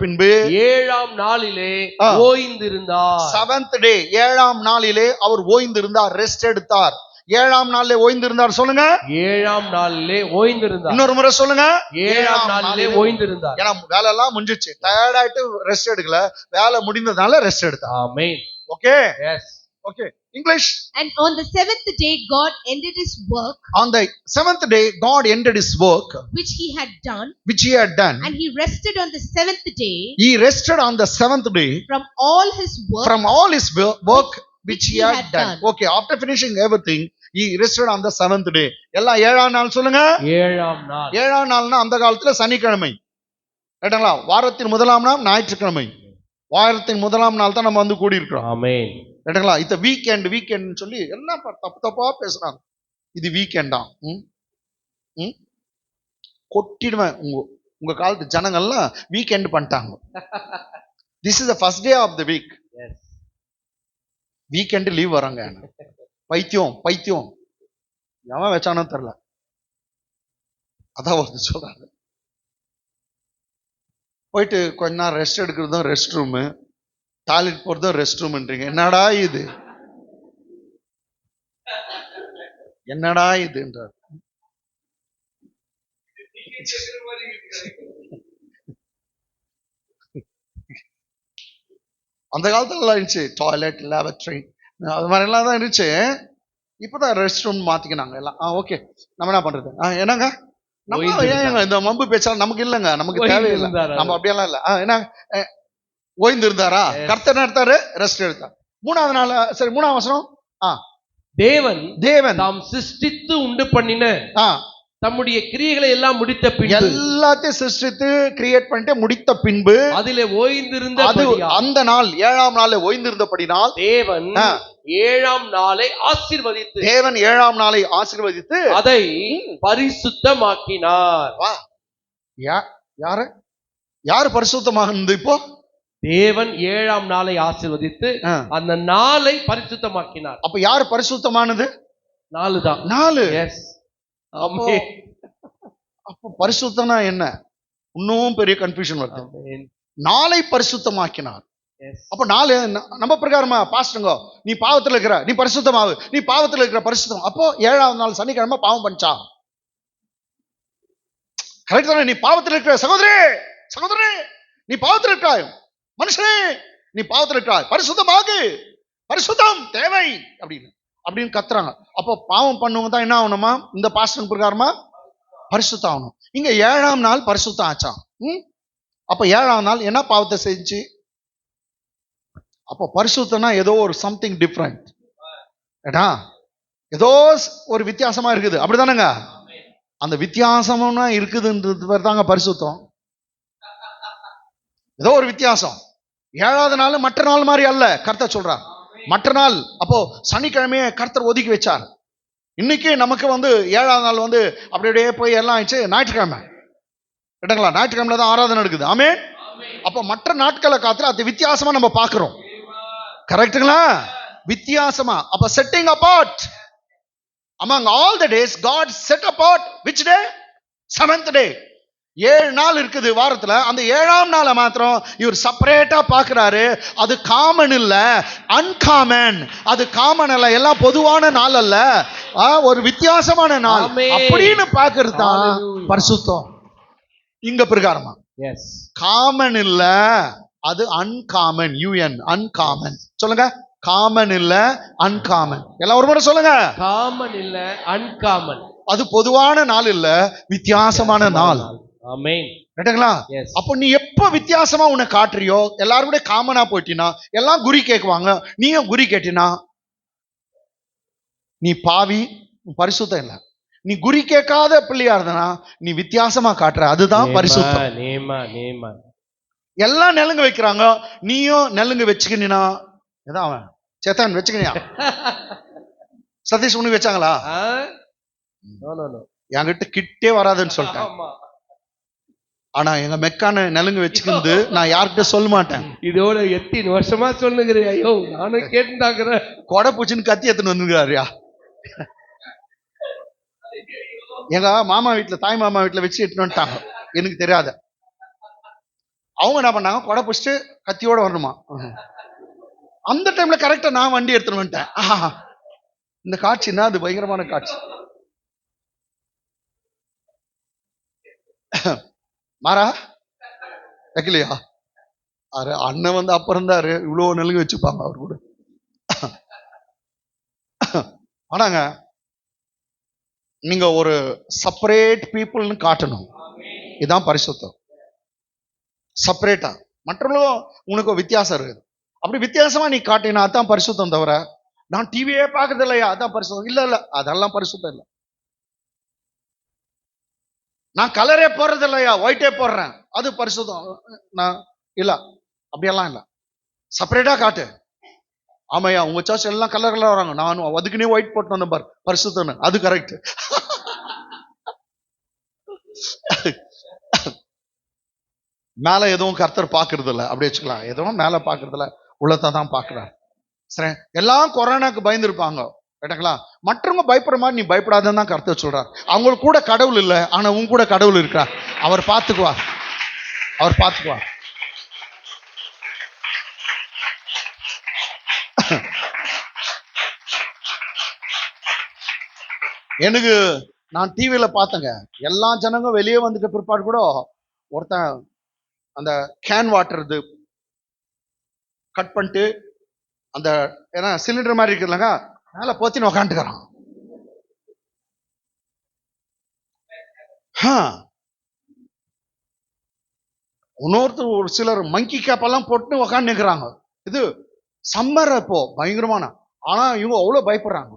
பின்பு ஏழாம் நாளிலே ஓய்ந்திருந்தார். செவன்த் டே, ஏழாம் நாளிலே அவர் ஓய்ந்திருந்தார், ரெஸ்ட் எடுத்தார். ஏழாம் நாளிலே ஓய்ந்திருந்தார். சொல்லுங்க, ஏழாம் நாளிலே ஓய்ந்திருந்தார். இன்னொரு முறை சொல்லுங்க, ஏழாம் நாளிலே ஓய்ந்திருந்தார். ஏன்னா வேலை எல்லாம் முடிஞ்சிச்சு, டயர்ட் ஆயிட்டு ரெஸ்ட் எடுக்கல, வேலை முடிந்ததால ரெஸ்ட் எடுத்தார். Amen. Okay, yes, okay. English. And on the seventh day God ended his work. On the seventh day God ended his work which he had done. And he rested on the seventh day. He rested on the seventh day from all his work which he had done. Okay, after finishing everything he rested on the seventh day. எல்லாம் ஏழாம் நாள். சொல்லுங்க, ஏழாம் நாள். ஏழாம் நாள்னா அந்த காலத்துல சனிக்கிழமை. ரைட்டுங்களா? வாரத்தின் முதலாம் நாள் ஞாயிற்றுக்கிழமை. வாரத்தின் முதலாம் நாள் தான் நம்ம வந்து கூடி இருக்கிறோம். ஆமென். ரைட்டுங்களா? இந்த வீக்கெண்ட் சொல்லி எல்லாம் தப்பா பேசுறாங்க. இது வீக்கெண்டா? கொட்டிடுவேன். உங்க காலத்து ஜனங்கள்லாம் வீக்கெண்ட் பண்ணிட்டாங்க. This is the first day of the week. Yes. Weekend leave வராங்க. பைத்தியம் எவன் வச்சானோ தெரியல. அதான் ஒரு சொல்றாங்க, போயிட்டு கொஞ்ச நேரம் ரெஸ்ட் எடுக்கிறதும் ரெஸ்ட் ரூமு, டாய்லெட் போறதும் ரெஸ்ட் ரூம்ன்றீங்க. என்னடா இதுன்றார். அந்த காலத்துல எல்லாம் இருந்துச்சு டாய்லெட், லேபரட்டரி, அது மாதிரி எல்லாம் தான் இருந்துச்சு. இப்பதான் ரெஸ்ட் ரூம் மாத்திக்கினாங்க எல்லாம். ஓகே, நம்ம என்ன பண்றது? என்னங்க நம்ம இந்த மம்பு பேச்சாலும் நமக்கு இல்லைங்க, நமக்கு தேவையில்லை. நம்ம அப்படியெல்லாம் இல்லை. என்ன ஓய்ந்து இருந்தாரா? கர்த்தர் என்ன எடுத்தாரு? ரெஸ்ட் எடுத்தார். மூணாவது நாள். சரி, மூணாவது வசனம். தேவன் தாம் சிருஷ்டித்து உண்டு பண்ணின தம்முடைய கிரியைகளை எல்லாம் முடித்த பின்பு, எல்லாத்தையும் சிருஷ்டித்து கிரியேட் பண்ணிட்டு முடித்த பின்பு அதிலே ஓய்ந்திருந்த அந்த நாள் ஏழாம் நாளே ஓய்ந்திருந்தபடினால் தேவன் ஏழாம் நாளை ஆசீர்வதித்து அதை பரிசுத்தமாக்கினார். யாரு பரிசுத்தமாகுது? இப்போ தேவன் ஏழாம் நாளை ஆசீர்வதித்து அந்த நாளை பரிசுத்தமாக்கினார். அப்ப யாரு பரிசுத்தமானது? நாலு தான். நாலு. எஸ். அப்ப பரிசுத்தம்னா என்ன? இன்னும் பெரிய கன்ஃபியூஷன் வருது. நாளை பரிசுத்தமாக்கினார். அப்ப நாலு நம்ம பிரகாரமா பாஸ்டருங்க, நீ பாவத்துல இருக்கிற, நீ பரிசுத்தமாவு, நீ பாவத்துல இருக்கிற பரிசுத்தம். அப்போ ஏழாவது நாள் சனிக்கிழமை பாவம் பண்ணிச்சா? கரெக்ட் தானே? நீ பாவத்துல இருக்கிற சகோதரே, நீ பாவத்துல இருக்கிறாய், மனுஷனே நீ பாவத்துல இருக்கிறாய், பரிசுத்தம் தேவை அப்படின்னு கத்துறாங்க. அப்போ பாவம் பண்ணுவங்க தான் என்ன ஆகணுமா? இந்த பாஸ்டர் பிரகாரமா பரிசுத்தம் ஆகணும். இங்க ஏழாம் நாள் பரிசுத்தம் ஆச்சா? அப்ப ஏழாம் நாள் என்ன பாவத்தை செஞ்சு? அப்போ பரிசுத்தம்னா ஏதோ ஒரு சம்திங் டிஃப்ரெண்ட், ஏதோ ஒரு வித்தியாசமா இருக்குது. அப்படிதானங்க? அந்த வித்தியாசம்னா இருக்குதுன்றது பேர் தாங்க பரிசுத்தம். ஏதோ ஒரு வித்தியாசம். ஏழாவது நாள் மற்ற நாள் மாதிரி அல்ல, கர்த்தர் சொல்றார். மற்ற நாள் அப்போ சனிக்கிழமையே கர்த்தர் ஒதுக்கி வச்சார். இன்னைக்கு நமக்கு வந்து ஏழாவது நாள் வந்து அப்படியே போய் எல்லாம் ஆயிடுச்சு ஞாயிற்றுக்கிழமை. கேட்டுங்களா? ஞாயிற்றுக்கிழமை தான் ஆராதனை நடக்குது. ஆமென். அப்போ மற்ற நாட்களை காத்துல அது வித்தியாசமா நம்ம பார்க்கிறோம். கரெக்டுங்களா? வித்தியாசமா. அப்ப setting apart among all the days God set apart which day? Seventh day. 7 நாள் இருக்குது வாரத்துல. அந்த ஏழாம் நாளை மாத்திரம் இவர் செப்பரேட்டா பாக்குறாரு. அது காமன் இல்ல, அன்காமன். அது காமன் அல்ல, எல்லாம் பொதுவான நாள் அல்ல, ஒரு வித்தியாசமான நாள் அப்படின்னு பாக்குறது தான் பரிசுத்தம் இங்க பிரகாரமா. காமன் இல்ல, அது அன்காமன். அன்காமன். சொல்லுங்க, காமன் இல்ல, அன்காமன். எல்லாம் ஒரு முறை சொல்லுங்க, காமன் இல்ல, அன்காமன். அது பொதுவான நாள் இல்ல, வித்தியாசமான நாள். ஆமென். கேட்டீங்களா? அப்போ நீ எப்ப வித்தியாசமா உன்னை காட்டுறியோ, எல்லாரும் கூட காமனா போயிட்டினா, எல்லாம் குறி கேட்குவாங்க, நீயும் குறி கேட்டினா நீ பாவி, பரிசுத்தம் இல்ல. நீ குறி கேட்காத பிள்ளையா இருந்தனா நீ வித்தியாசமா காட்டுற, அதுதான் பரிசுத்தம். எல்லாம் நெலுங்கு வைக்கிறாங்க, நீயும் நெலுங்கு வச்சுக்கினா ஏதான் அவன் சேத்தான் வச்சுக்கினியா? சதீஷ் உனக்கு வச்சாங்களா? என்கிட்ட கிட்டே வராதுன்னு சொல்லிட்டேன். ஆனா எங்க மெக்கான நெலுங்கு வச்சுக்கிந்து நான் யார்கிட்ட சொல்ல மாட்டேன். இதோட எத்தனை வருஷமா சொல்லுகிறேன், ஐயோ நானும் கேட்டுட்டாக்குறேன். கொடை பூச்சின்னு கத்தி எடுத்துன்னு வந்துருக்காருயா. எங்க மாமா வீட்டுல, தாய் மாமா வீட்டுல வச்சு எடுத்துன்னு வந்துட்டாங்க, எனக்கு தெரியாத. அவங்க என்ன பண்ணாங்க, கொடை பிடிச்சிட்டு கத்தியோட வரணுமா. அந்த டைம்ல கரெக்டா நான் வண்டி எடுத்துன்னு வந்துட்டேன். ஆஹா, இந்த காட்சின்னா அது பயங்கரமான காட்சி. மாறா வைக்கலையா? அண்ணன் வந்து அப்ப இருந்தாரு, இவ்வளவு நெலுங்கு வச்சுப்பாங்க அவர் கூட. ஆனாங்க நீங்க ஒரு செப்பரேட் பீப்புள்னு காட்டணும், இதுதான் பரிசுத்தம். செப்பரேட்டா, மற்றவங்களும் உனக்கு வித்தியாசம் இருக்குது. அப்படி வித்தியாசமா நீ காட்டினா அதான் பரிசுத்தம். தவிர நான் டிவியே பார்க்கறது இல்லையா அதான் பரிசுத்தம் இல்ல. இல்ல, அதெல்லாம் பரிசுத்தம் இல்லை. நான் கலரே போடுறது இல்லையா, ஒயிட்டே போடுறேன், அது பரிசுத்தம் நான் இல்ல. அப்படியெல்லாம் இல்ல, செப்பரேட்டா காட்டு. ஆமையா, உங்க சர்ச் எல்லாம் கலர் கலர் வராங்க, நானும் அதுக்குன்னே ஒயிட் போட்டு வந்தேன் பாரு, பரிசுத்தம், அது கரெக்ட். மேல எதுவும் கர்த்தர் பாக்குறது இல்ல, அப்படி வச்சுக்கலாம். எதுவும் மேல பாக்குறது இல்ல, உள்ளத்தை தான் பாக்குறாரு. சரி, எல்லாம் கொரோனாக்கு பயந்து இருப்பாங்க, கேட்டங்களா? மற்றவங்க பயப்படுற மாதிரி நீ பயப்படாதன்னு தான் கர்த்தர் சொல்றார். அவங்களுக்கு கூட கடவுள் இல்லை, ஆனா உன் கூட கடவுள் இருக்கா, அவர் பார்த்துக்குவார், அவர் பார்த்துக்குவார். எனக்கு நான் டிவியில பார்த்தேங்க, எல்லா ஜனங்க வெளியே வந்துட்ட பிற்பாடு கூட ஒருத்தன் அந்த கேன் வாட்டர் இது கட் பண்ணிட்டு அந்த ஏன்னா சிலிண்டர் மாதிரி இருக்குல்லங்க, மேல போத்தின்னு உக்காந்துக்கிறான். இன்னொருத்தர் ஒரு சிலர் மங்கி கேப்பெல்லாம் போட்டு உக்காந்து நிற்கிறாங்க. இது சம்மர் அப்போ பயங்கரமான, ஆனா இவங்க அவ்வளவு பயப்படுறாங்க.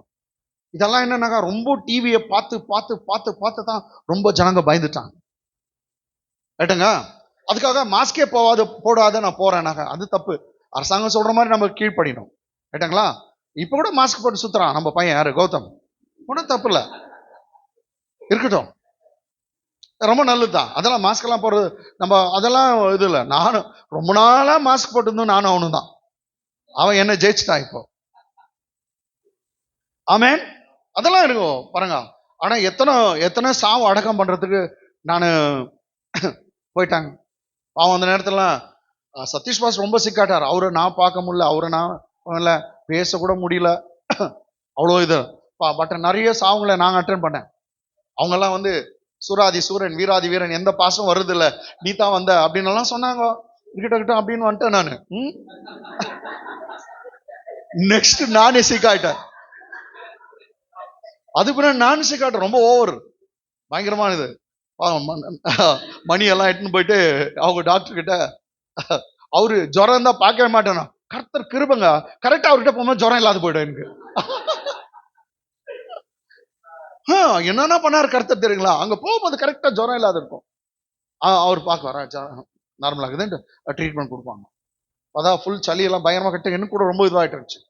இதெல்லாம் என்னன்னாக்கா ரொம்ப டிவியை பார்த்து பார்த்து பார்த்து பார்த்து தான் ரொம்ப ஜனங்க பயந்துட்டாங்க, ரைட்டுங்க? அதுக்காக மாஸ்கே போடாத நான் போறேன்னாக்கா அது தப்பு. அரசாங்கம் சொல்ற மாதிரி நம்ம கீழ்ப்படினோம், ரைட்டுங்களா? இப்ப கூட மாஸ்க் போட்டு சுத்துறான் நம்ம பையன், யாரு, கௌதம். ஒன்றும் தப்பு இல்லை, இருக்கட்டும், ரொம்ப நல்லதுதான். அதெல்லாம் மாஸ்க் எல்லாம் போடுறது நம்ம அதெல்லாம் இது இல்லை. நானும் ரொம்ப நாளா மாஸ்க் போட்டிருந்தோம், நானும் அவனும் தான். அவன் என்ன ஜெயிச்சுட்டான் இப்போ, ஆமேன். அதெல்லாம் இருக்கும் பாருங்க. ஆனா எத்தனை சாவு அடக்கம் பண்றதுக்கு நான் போயிட்டாங்க. அவன் அந்த நேரத்துல சதீஷ் பாஸ் ரொம்ப சிக்காட்டார். அவரை நான் பார்க்க முடியல, அவரை நான் பேசக்கூட முடியல, அவ்வளோ இது. பட் நிறைய சாவுங்களை நாங்கள் அட்டென்ட் பண்ணேன். அவங்கெல்லாம் வந்து சூராதி சூரன், வீராதி வீரன், எந்த பாசம் வருது இல்லை, நீ தான் வந்த அப்படின்னு எல்லாம் சொன்னாங்க. இருக்கட்டும் அப்படின்னு வந்துட்டேன் நான். நெக்ஸ்ட் நானே சிக்காயிட்டேன். அது பின்னாடி நான் சிக்காட்டேன், ரொம்ப ஓவர் பயங்கரமானது. மணி எல்லாம் எட்டுன்னு போயிட்டு அவங்க டாக்டர் கிட்ட, அவரு ஜுரம் தான் பார்க்கவே மாட்டேனா, கர்த்தர் கிருபங்க, கரெக்டா அவர்கிட்ட போகும்போது ஜுரம் இல்லாத போயிடும் எனக்கு. என்னன்னா பண்ணாரு கர்த்தர் தெரியுங்களா, அங்க போகும்போது கரெக்டா ஜுரம் இல்லாத இருக்கும். அவர் பார்க்க வர நார்மலா இருக்குதுன்ட்டு ட்ரீட்மெண்ட் கொடுப்பாங்க. அதான் ஃபுல் சளி எல்லாம் பயங்கரமா கட்டு, எனக்கு கூட ரொம்ப இதுவாயிட்டு இருந்துச்சு,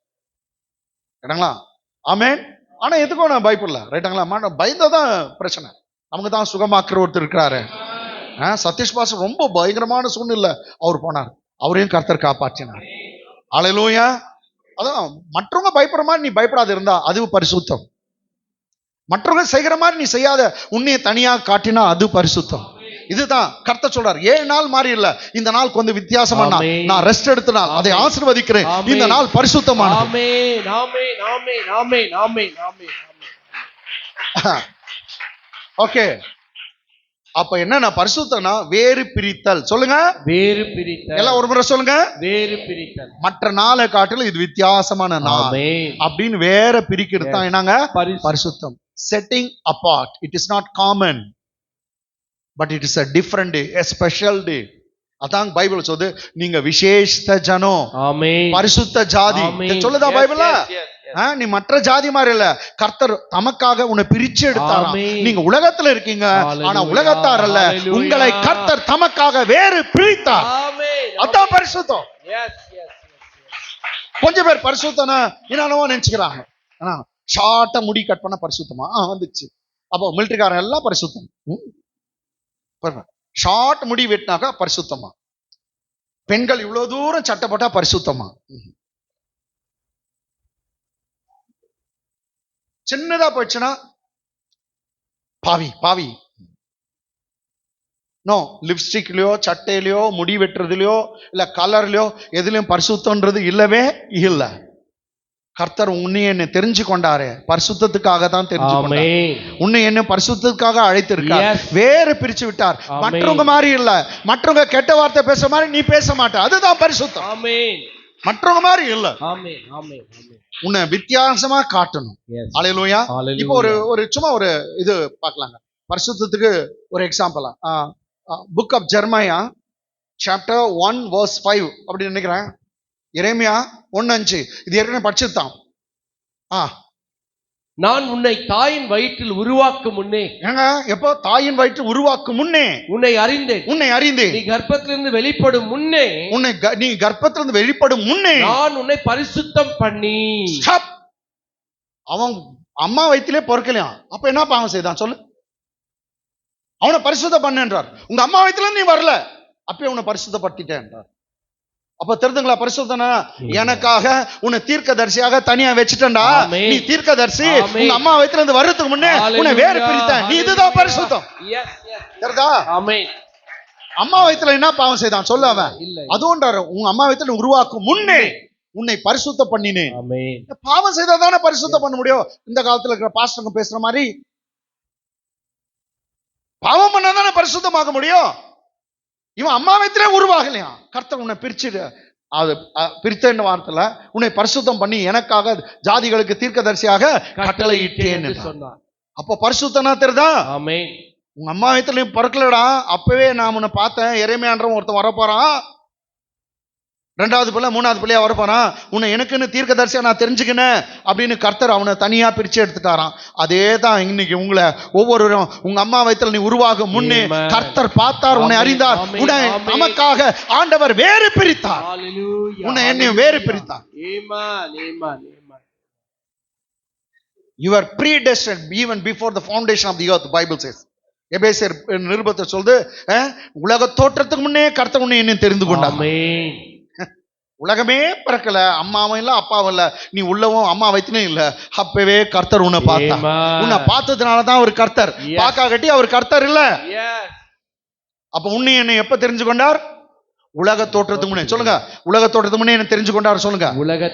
ரைட்டுங்களா? ஆமேன். ஆனா எதுக்கும் நான் பயப்படல, ரைட்டுங்களா? பயந்தாதான் பிரச்சனை. நமக்கு தான் சுகமாக்குற ஒருத்தர் இருக்கிறாரு. சதீஷ் பாஸ் ரொம்ப பயங்கரமான சூழ்நிலை அவர் போனார், அவரையும் கர்த்தர் காப்பாற்றினார். அல்லேலூயா. அதான் மற்றவங்க பயப்படுற மாதிரி நீ பயப்படாத இருந்தா அது பரிசுத்தம். மற்றவங்க செய்கிற மாதிரி நீ செய்யாத, உன்னைய தனியா காட்டினா அது பரிசுத்தம். இதுதான் கர்த்தர் சொல்றார். 7 நாள் மாறி இல்ல, இந்த நாள் கொஞ்சம் வித்தியாசமான நாள், நான் ரெஸ்ட் எடுத்த நாள், அதை ஆசீர்வதிக்கிறேன். இந்த நாள் பரிசுத்தமானது. ஆமென், ஆமென், ஆமென், ஆமென், ஆமென், ஆமென். ஓகே, அப்ப என்னன்னா பரிசுத்தம்னா வேறு பிரித்தல். சொல்லுங்க, வேறு பிரித்தல். எல்லாம் ஒரு முறை சொல்லுங்க, வேறு பிரித்தல். மற்ற நாளை காட்டிலும் இது வித்தியாசமான நாள் அப்படின்னு வேற பிரிக்கிறது தான் என்னங்க பரிசுத்தம். Setting apart. It is not common, but it is a different day, a special day. அதான் பைபிள் சொல்லுது, நீங்க விசேஷ ஜனம், ஆமென், பரிசுத்த ஜாதி சொல்லுதா பைபிள். நீ மற்ற ஜாதி மாதிரி இல்ல, கர்த்தர் தமக்காக உன்னை பிரிச்சு எடுத்தாராம். ஆமென். நீங்க உலகத்துல இருக்கீங்க, ஹalleluya, ஆனா உலகத்தார் அல்ல, ஹalleluya. உங்களை கர்த்தர் தமக்காக வேறு பிரித்தார். ஆமென். அதான் பரிசுத்தம். எஸ் எஸ் கொஞ்சம் பேர் பரிசுத்தனா என்னவோ நினைச்சுக்கிறாங்க. ஆனா ஷார்ட்டா முடி கட் பண்ண பரிசுத்தமா வந்துச்சு. அப்போ மிலிட்டரிக்காரன் எல்லாம் பரிசுத்தம். ஷார்ட் முடி வெட்டினாக்கா பரிசுத்தமா, பெண்கள் இவ்வளவு தூரம் சட்டை போட்டா பரிசுத்தமா, சின்னதா போயிடுச்சுன்னா பாவி பாவி. நோ, லிப்ஸ்டிக்லயோ சட்டையிலயோ முடி வெட்டுறதுலயோ இல்ல கலர்லயோ எதுலயும் பரிசுத்தம்ன்றது இல்லவே இல்லை. கர்த்தர் உன்னை என்ன தெரிஞ்சு கொண்டாரு, பரிசுத்தத்துக்காக தான் தெரிஞ்சு கொண்டாரு. உன்னை என்ன பரிசுத்தத்துக்காக அழைத்திருக்கார், வேறு பிரிச்சு விட்டார். மற்றவங்க மாதிரி இல்ல, மற்றவங்க கெட்ட வார்த்தை பேச மாதிரி நீ பேச மாட்ட, அதுதான் பரிசுத்தம். ஆமென். மற்றவங்க மாதிரி இல்ல, ஆமென் ஆமென் ஆமென். உன்னை வித்தியாசமா காட்டணும். ஹல்லேலூயா. இப்போ ஒரு சும்மா ஒரு இது பார்க்கலாங்க பரிசுத்தத்துக்கு ஒரு எக்ஸாம்பிளா. Book of Jeremiah chapter 1 verse 5 அப்படின்னு நினைக்கிறேன். எரேமியா 1:5 இது ஏற்கனவே படிச்சுதான். நான் உன்னை தாயின் வயிற்றில் உருவாக்கும் முன்னே, ஏங்க எப்போ தாயின் வயிற்றில் உருவாக்கும் முன்னே உன்னை அறிந்தேன். உன்னை அறிந்தேன். நீ கர்ப்பத்திலிருந்து வெளிப்படும் முன்னே, நீ கர்ப்பத்திலிருந்து வெளிப்படும் முன்னே நான் உன்னை பரிசுத்தம் பண்ணி. அவன் அம்மா வயிற்றிலே பொறுக்கலையாம். அப்ப என்ன பாவம் செய்தான் சொல்லு? அவனை பரிசுத்தம் பண்ணேன்றார். உங்க அம்மா வயிற்றுல நீ வரல, அப்பயே உன்னை பரிசுத்தப்படுத்திட்டேன் என்றார். அப்ப தெரிஞ்சுங்களா பரிசுத்தனா? எனக்காக உன்னை தீர்க்கதரிசியாக தனியா வச்சுட்டேன்டா. நீ தீர்க்கதரிசி, உங்க அம்மா வயிற்றுல இருந்து வர்றதுக்கு முன்னே உன்னை வேறு பிரித்தேன். நீ இதுதான் பரிசுத்தம். தெரியுதா? அம்மா வயிற்றுல என்ன பாவம் செய்தான் சொல்ல அவன்? அதுவும் உங்க அம்மா வயிற்றுல உருவாக்கும் முன்னே உன்னை பரிசுத்தம் பண்ணினேன். பாவம் செய்தா தானே பரிசுத்தம் பண்ண முடியும். இந்த காலத்துல இருக்கிற பாஸ்டருங்க பேசுற மாதிரி பாவம் பண்ணாதானே பரிசுத்தமாக முடியும். இவன் அம்மா வயிற்றிலே உருவாகலையா, கர்த்தர் உன்னை பிரிச்சுடு, அது பிரித்த வார்த்தையில உன்னை பரிசுத்தம் பண்ணி எனக்காக ஜாதிகளுக்கு தீர்க்கதரிசியாக கட்டளையிட்டேன் சொன்னார். அப்போ பரிசுத்தனா தெரியுதா? உங்க அம்மா வயிற்றுல பிறக்கலடா, அப்பவே நான் உன்னை பார்த்தேன். எரேமியான்றவன் ஒருத்தன் வரப்போறான், 2வது பிள்ளை 3வது பிள்ளையா வரப்போறான். உன்னை எனக்குன்னு தீர்க்கதரிசியா நான் தெரிஞ்சுக்கினேன் அப்படின்னு கர்த்தர் அவனை தனியா பிரிச்சு எடுத்துட்டாராம். அதே தான் இன்னைக்கு உங்களை ஒவ்வொருவரும் உங்க அம்மா வயிற்றுல நீ உருவாகும் முன்னே கர்த்தர் பார்த்தார், உன்னை அறிந்தார், உன்னை நமக்காக ஆண்டவர் வேறு பிரித்தார், உன்னை என்னையும் வேறு பிரித்தார். You are predestined even before the foundation of the earth, Bible says. எபேசியர் நிருபத்தை சொல்லுது, உலக தோற்றத்துக்கு முன்னே கர்த்தர் உன்னை என்னையும் தெரிந்து கொண்டார். உலகமே பிறக்கல, அம்மாவும் இல்ல அப்பாவும் இல்ல, நீ உள்ளவும் அம்மா வயிற்றுலையும் இல்ல, அப்பவே கர்த்தர் உன்னை பார்த்தார். உன்னை பார்த்ததுனாலதான் அவர் கர்த்தர், பார்க்காட்டி அவர் கர்த்தர் இல்ல. அப்ப உன்னை என்னை எப்ப தெரிஞ்சு கொண்டார்? உலக தோற்றத்துக்கு முன்னே. சொல்லுங்க, உலக தோற்றத்துக்கு முன்னே என்ன தெரிஞ்சு கொண்டார் சொல்லுங்க. உலக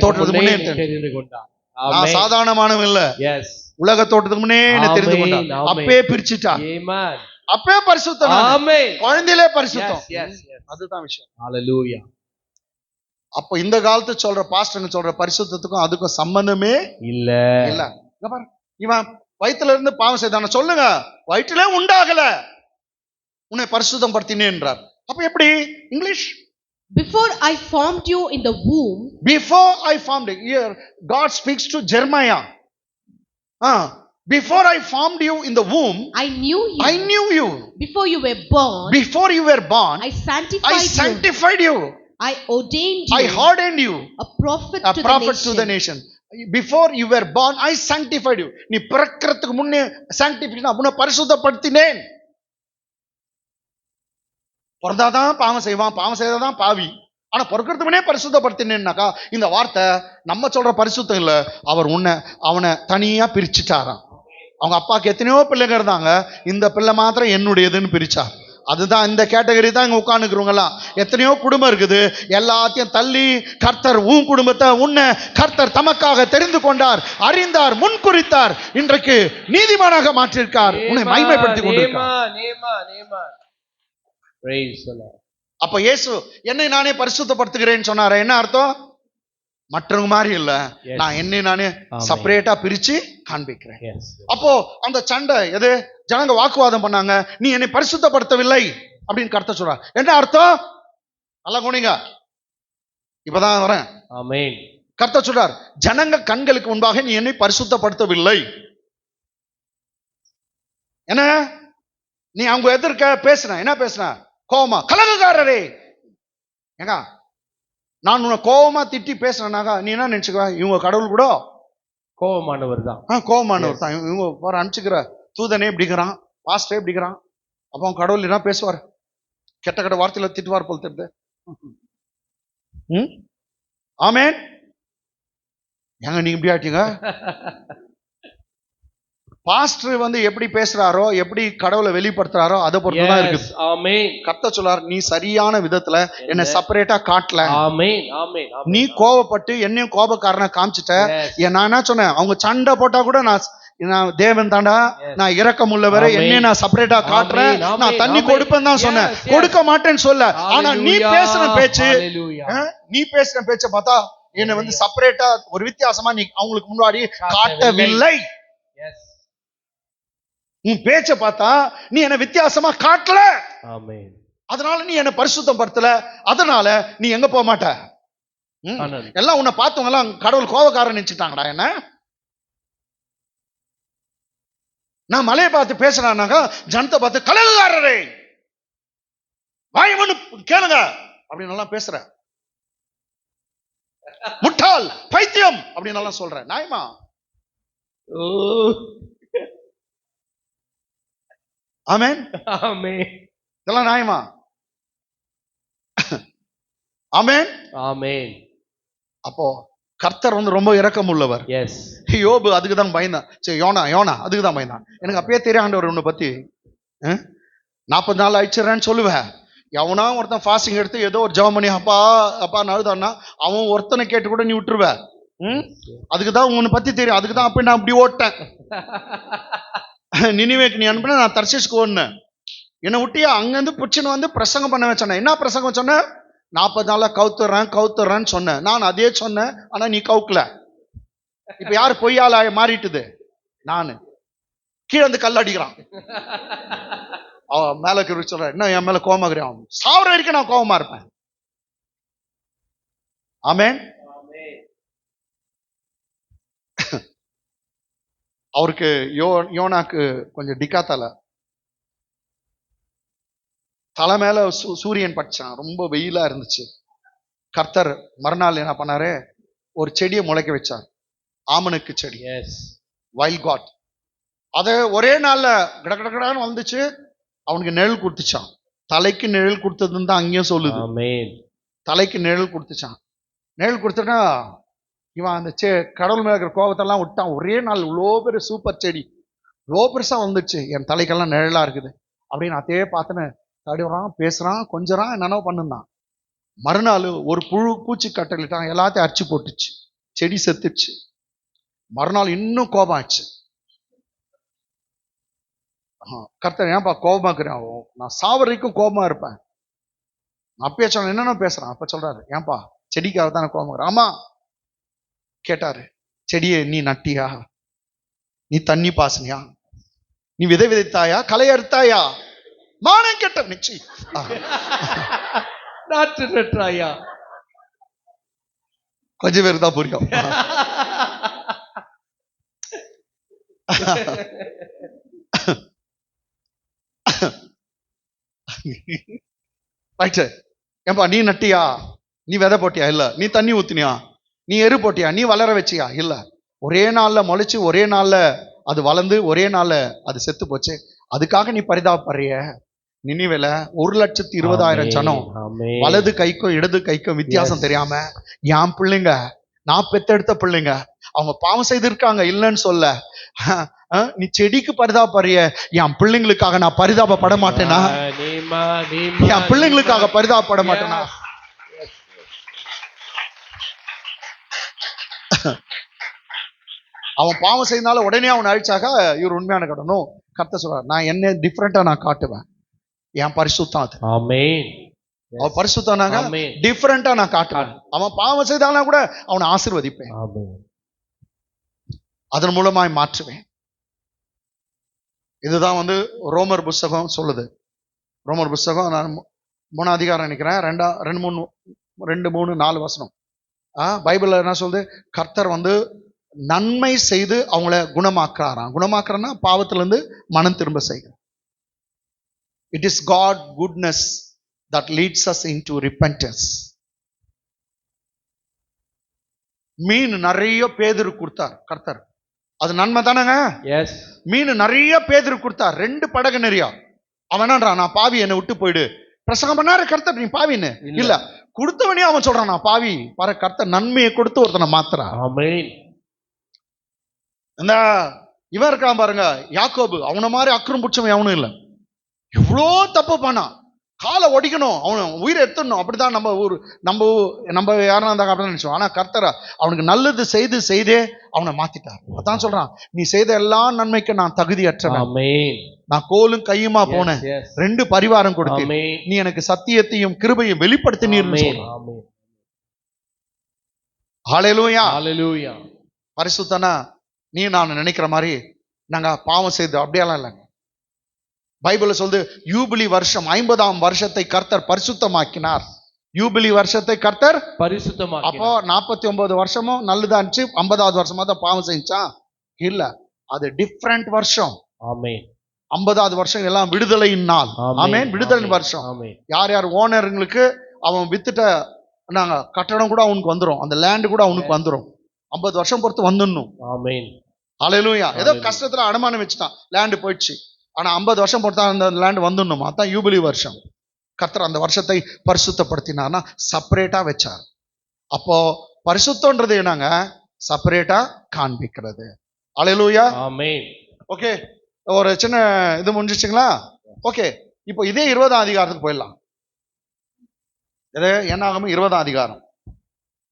தோற்றத்துக்கு முன்னே தெரிந்து கொண்டார். நான் சாதாரணமானவன் இல்ல, உலக தோற்றத்துக்கு முன்னே என்ன தெரிந்து கொண்டார். அப்பே பிரிச்சுட்டார், அப்பே பரிசுத்தம், குழந்தையிலே பரிசுத்தம். அதுதான் விஷயம். ஹல்லேலூயா. அப்போ இந்த காலத்து சொல்ற பாஸ்டருங்க சொல்ற பரிசுத்தத்துக்கும் அதுக்கும் சம்பந்தமே இல்ல. இவன் வயிற்றுல இருந்து பாவம் செய்தான சொல்லுங்க, வயிற்றுல உண்டாகல, உன்னை பரிசுத்தம் படுத்தினேன் என்றார். அப்ப எப்படி English? Before I formed you in the womb. Before I formed you. Here God speaks to Jeremiah. Before I formed you in the womb, I knew you. I knew you. Before you were born. Before you were born, I sanctified you. I ordained you. I ordained you a prophet to the nation. Before you were born, I sanctified you. நீ பிறக்கிறதுக்கு முன்னே sanctification உன்னை பரிசுத்தப்படுத்தினேன். பிறந்தாதான் பாவம் செய்வான், பாவம் செய்தாதான் பாவி. ஆனா பிறக்கிறதுக்கு முன்னே பரிசுத்தப்படுத்தினேன்னாக்கா இந்த வார்த்தை நம்ம சொல்ற பரிசுத்தம் இல்ல, அவர் அவனை தனியா பிரிச்சுட்டாராம். அவங்க அப்பாவுக்கு எத்தனையோ பிள்ளைங்க இருந்தாங்க, இந்த பிள்ளை மாத்திரம் என்னுடையதுன்னு பிரிச்சார். அதுதான் இந்த கேட்டகரி தான் இங்க உட்கார்ந்துக்கிறவங்கலாம். எத்தனையோ குடும்பம் இருக்குது, எல்லாத்தையும் தள்ளி கர்த்தர் உன் குடும்பத்தை உன்னை கர்த்தர் தமக்காக தெரிந்து கொண்டார், அறிந்தார், முன்குறித்தார், இன்றைக்கு நீதிமானாக மாற்றிருக்கார், உன்னை மகிமைப்படுத்தி கொண்டிருக்கார். அப்ப இயேசு என்னை நானே பரிசுத்தப்படுத்துகிறேன்னு சொன்னாரு. என்ன அர்த்தம்? மற்றவங்க மாதிரி இல்ல, நான் என்னை நானே செப்பரேட்டா பிரிச்சு காண்பிக்கிறேன். அப்போ அந்த சண்டை எது? ஜனங்க வாக்குவாதம் பண்ணாங்க, நீ என்னை பரிசுத்தப்படுத்தவில்லை அப்படின்னு கர்த்தர் சொல்றார். என்ன அர்த்தம்? நல்லா கவனிங்க, இப்பதான் வரேன். கர்த்தர் சொல்றார், ஜனங்க கண்களுக்கு முன்பாக நீ என்னை பரிசுத்தப்படுத்தவில்லை. என்ன நீ அவங்க எதிர்க்க பேசுன, என்ன பேசுன? கோவமா, கலகக்காரரே. ஏங்க நான் உன்னை கோவமா திட்டி பேசுறேனாக்கா நீ என்ன நினைச்சுக்க? இவங்க கடவுள் கூட கோபமானவர் தான். கோவமானவர் தான். இவங்க போற அனுப்பிச்சுக்கிற தூதனே இப்படிக்கிறான், பாஸ்டே இப்படிக்கிறான். அப்போ அவன் கடவுள் என்ன பேசுவார்? கெட்ட கெட்ட வார்த்தையில திட்டுவார் போல் தெரியுது. ஆமென். ஏங்க நீங்க இப்படி ஆயிட்டீங்க? பாஸ்டர் வந்து எப்படி பேசுறாரோ, எப்படி கடவுளை வெளிப்படுத்துறாரோ அதை பொறுத்துதான் இருக்குது. ஆமென். கர்த்தர் சொல்றார், நீ சரியான விதத்துல என்ன செப்பரேட்டா காட்டல. ஆமென். ஆமென். நீ கோபப்பட்டு என்னையும் கோபக்காரனா காமிச்சிட்ட. நான் என்ன சொன்னேன்? அவங்க சண்டை போட்டா கூட நான் தேவன் தாண்டா, நான் இரக்கம் உள்ளவரை, என்னைய நான் செப்பரேட்டா காட்டுறேன், நான் தண்ணி கொடுப்பேன் தான் சொன்னேன். கொடுக்க மாட்டேன்னு சொல்ல. ஆனா நீ பேசுற பேச்சை பார்த்தா என்னை வந்து செப்பரேட்டா ஒரு வித்தியாசமா நீ அவங்களுக்கு முன்னாடி காட்டவில்லை. உன் பேச்ச பார்த்தா நீ என்ன வித்தியாசமா காட்டல. ஆமென். அதனால நீ என்ன பரிசுத்தம் படுத்தல. அதனால நீ எங்க போக மாட்ட. எல்லாம் உன்னை பார்த்தவங்க எல்லாம் கடவுள் கோபக்காரன் நினைச்சுட்டாங்கடா. என்ன நான் மலையை பார்த்து பேசுறானாக்கா ஜனத்தை பார்த்து கலகக்காரரே வாயமனு கேளுங்க அப்படின்னு எல்லாம் பேசுற. முட்டாள், பைத்தியம் அப்படின்னு எல்லாம் சொல்ற. நாயமா ஆமென். ஆமென். இதெல்லாம் நியாயமா? ஆமென். ஆமென். அப்போ கர்த்தர் வந்து ரொம்ப இரக்கம் உள்ளவர். எஸ். யோபு அதுக்கு தான் பயந்தான். சரி, யோனா அதுக்கு தான் பயந்தான். எனக்கு அப்பயே தெரியும் ஆண்டவர் உன்னை பத்தி 40 நாள் ஆயிடுச்சுறேன்னு சொல்லுவேன். எவனா ஒருத்தன் ஃபாஸ்டிங் எடுத்து ஏதோ ஒரு ஜெபம் பண்ணி அப்பா நழுதான்னா அவன் ஒருத்தனை கேட்டு கூட நீ விட்டுருவ. அதுக்கு தான் உன்னை பத்தி தெரியும். அதுக்கு தான் அப்ப நான் அப்படி ஓட்டேன். நினிவேக்கு நீ அனுப்பின, நான் தர்ஷீஸ்க்கு ஓடினேன். என்னை விட்டியா அங்கிருந்து புடிச்சுன்னு வந்து பிரசங்கம் பண்ண வச்சேன். என்ன பிரசங்கம் சொன்ன? 40 நாளா கவுத்துறேன்னு சொன்னேன். நான் அதே சொன்னேன், ஆனா நீ கவுக்கல. இப்ப யாரு பொய்யால மாறிட்டுது? நானு. கீழே வந்து கல் அடிக்கிறான். அவன் மேல சொல்ற, என்ன என் மேல கோவமாக்குறான்? சாவர வரைக்கும் நான் கோவமா இருப்பேன். ஆமென். அவருக்கு யோனாக்கு கொஞ்சம் டிக்காத்தால தலை மேல சூரியன் பட்டான். ரொம்ப வெயிலா இருந்துச்சு. கர்த்தர் மறுநாள் என்ன பண்ணாரு? ஒரு செடியை முளைக்க வச்சார். ஆமனுக்கு செடி, வைல்ட் காட். அதை ஒரே நாள்ல கடகடன்னு வந்துச்சு. அவனுக்கு நிழல் கொடுத்துச்சான். தலைக்கு நிழல் கொடுத்ததுன்னு தான் அங்கேயும் சொல்லுது. தலைக்கு நிழல் கொடுத்துச்சான். நிழல் கொடுத்துட்டா இவன் அந்த கடவுள் மேல இருக்கிற கோபத்தெல்லாம் விட்டான். ஒரே நாள் இவ்வளோ பெரிய சூப்பர் செடி இவ்வளோ பெருசா வந்துச்சு. என் தலைக்கெல்லாம் நிழலா இருக்குது அப்படின்னு அதே பார்த்துன்னு தடுறான், பேசுறான், கொஞ்சறான், என்னென்ன பண்ணுந்தான். மறுநாள் ஒரு பூச்சி கட்டளிட்டான், எல்லாத்தையும் அரிச்சு போட்டுச்சு. செடி செத்துச்சு. மறுநாள் இன்னும் கோபம் ஆச்சு. கர்த்தர் ஏன்பா கோபமாக்குறேன்? நான் சாவரைக்கும் கோபமா இருப்பேன். அப்பயே சொன்ன என்னென்ன பேசுறான். அப்ப சொல்றாரு, ஏன்பா செடிக்காக தானே கோபமாக்குறேன்? ஆமா. கேட்டாரு, செடியை நீ நட்டியா? நீ தண்ணி பாசனியா? நீ விதை விதைத்தாயா? களை அறுத்தாயா? மானம் கேட்ட நிச்சயம் நாற்று நட்டாயா? கொஞ்சம் பேருக்கு தான் புரியும். ஏன்பா நீ நட்டியா? நீ விதை போட்டியா? இல்ல. நீ தண்ணி ஊத்தினியா? நீ எரு போட்டியா? நீ வளர வச்சியா? இல்ல. ஒரே நாள்ல முளைச்சு, ஒரே நாள்ல அது வளர்ந்து, ஒரே நாள்ல அது செத்து போச்சு. அதுக்காக நீ பரிதாபப்படுறிய? நினிவேல 1,20,000 ஜனம், வலது கைக்கும் இடது கைக்கும் வித்தியாசம் தெரியாம என் பிள்ளைங்க, நான் பெத்தெடுத்த பிள்ளைங்க, அவங்க பாவம் செய்திருக்காங்க, இல்லைன்னு சொல்ல. நீ செடிக்கு பரிதாபப்படுறிய, என் பிள்ளைங்களுக்காக நான் பரிதாபப்பட மாட்டேனா? என் பிள்ளைங்களுக்காக பரிதாபப்பட மாட்டேனா? அவன் பாவம் செய்தனால உடனே அவன் அழிச்சாக இவர் உண்மையான கடனும். கர்த்தர் சொல்றார், நான் என்ன டிஃப்ரெண்டா நான் காட்டுவேன். என் பரிசுத்தம் அது. ஆமென். அவன் பரிசுத்தனாக டிஃப்ரெண்டா நான் காட்டுவேன். அவன் பாவம் செய்தானா கூட அவனை ஆசீர்வதிப்பேன். அதன் மூலமாய் மாற்றுவேன். இதுதான் வந்து ரோமர் புஸ்தகம் சொல்லுது. ரோமர் புஸ்தகம் நான் 3 அதிகாரம் நினைக்கிறேன், 2, 3, 4 வசனம். பைபிள்ல என்ன சொல்லுது? கர்த்தர் வந்து நன்மை செய்து அவங்கள குணமாக்குறாராம். குணமாக்குறன்னா பாவத்துல இருந்து மனம் திரும்ப செய்கிறார். It is God goodness that leads us into repentance. மீன் நிறைய பேதுரு கொடுத்தார் கர்த்தர், அது நன்மை தானேங்க? எஸ். மீன் நிறைய பேதுரு கொடுத்தார், 2 படகு நிறையா. அவன் என்னன்றான், நான் பாவி, என்னை விட்டு போயிடு. பிரசங்கம் பண்ணாரு கர்த்தர், நீ பாவின்னு இல்ல, கொடுத்தவனே அவன் சொல்றான் நான் பாவி. பாரு, கர்த்தர் நன்மையை கொடுத்து ஒருத்தனை மாத்துறான். ஆமென். இந்த இவன் இருக்கான் பாருங்க, யாக்கோபு, அவனை மாதிரி அக்கறம் பிடிச்சவன் எவனும் இல்லை. எவ்வளோ தப்பு பண்ணான், காலை ஒடிக்கணும், அவன் உயிரை எடுத்துடணும். அப்படிதான் நம்ம யாரும் இருந்தாங்க அப்படின்னு நினைச்சோம். ஆனா கர்த்தர் அவனுக்கு நல்லது செய்து செய்தே அவனை மாத்திட்டார். அதான் சொல்றான், நீ செய்த எல்லா நன்மைக்கு நான் தகுதியற்றவன், ஆமென். நான் கோலும் கையுமா போனேன், 2 பரிவாரம் கொடுத்தேன், ஆமென். நீ எனக்கு சத்தியத்தையும் கிருபையும் வெளிப்படுத்தினீர்னு ஆமென். சொல்றான். ஆமென். ஹல்லேலூயா. ஹல்லேலூயா. பரிசுத்தனா நீ நான் நினைக்கிற மாதிரி நாங்க பாவம் செய்து அப்படியெல்லாம் இல்லைங்க. பைபிள்ல சொல்லுது, யூபிலி வருஷம் 50ஆம் வருஷத்தை கர்த்தர் பரிசுத்தமாக்கினார். யூபிலி வருஷத்தை கர்த்தர் பரிசுத்தமாக்கினார். அப்போ 49 வருஷமும் நல்லதா இருந்துச்சு, 50வது வருஷமா தான் பாவம் செஞ்சான் இல்ல, அது டிஃப்ரெண்ட் வருஷம். ஆமென். 50வது வருஷம் எல்லாம் விடுதலையின் நாள். ஆமென். விடுதலை வருஷம். ஆமென். யார் யார் ஓனருங்களுக்கு அவன் வித்துட்ட நாங்க கட்டடம் கூட அவனுக்கு வந்துரும், அந்த லேண்ட் கூட அவனுக்கு வந்துரும். 50 வருஷம் பொறுத்து வந்துடணும். ஆமென். ஹல்லேலூயா. ஏதோ கஷ்டத்துல அடமானம் வச்சுட்டான், லேண்ட் போயிடுச்சு, ஆனா 50 வருஷம் பொறுத்தா அந்த லேண்ட் வந்துடணும். அதான் யூபிலி வருஷம். கர்த்தர் அந்த வருஷத்தை பரிசுத்தப்படுத்தினார்னா செப்பரேட்டா வச்சார். அப்போ பரிசுத்தம்ன்றது என்னங்க? செப்பரேட்டா காண்பிக்கிறது. ஹல்லேலூயா. ஆமென். ஓகே, ஒரு சின்ன இது முடிஞ்சிச்சுங்களா? ஓகே, இப்போ இதே 20ஆம் அதிகாரத்துக்கு போயிடலாம். இது என்ன ஆகும்? 20ஆம் அதிகாரம்.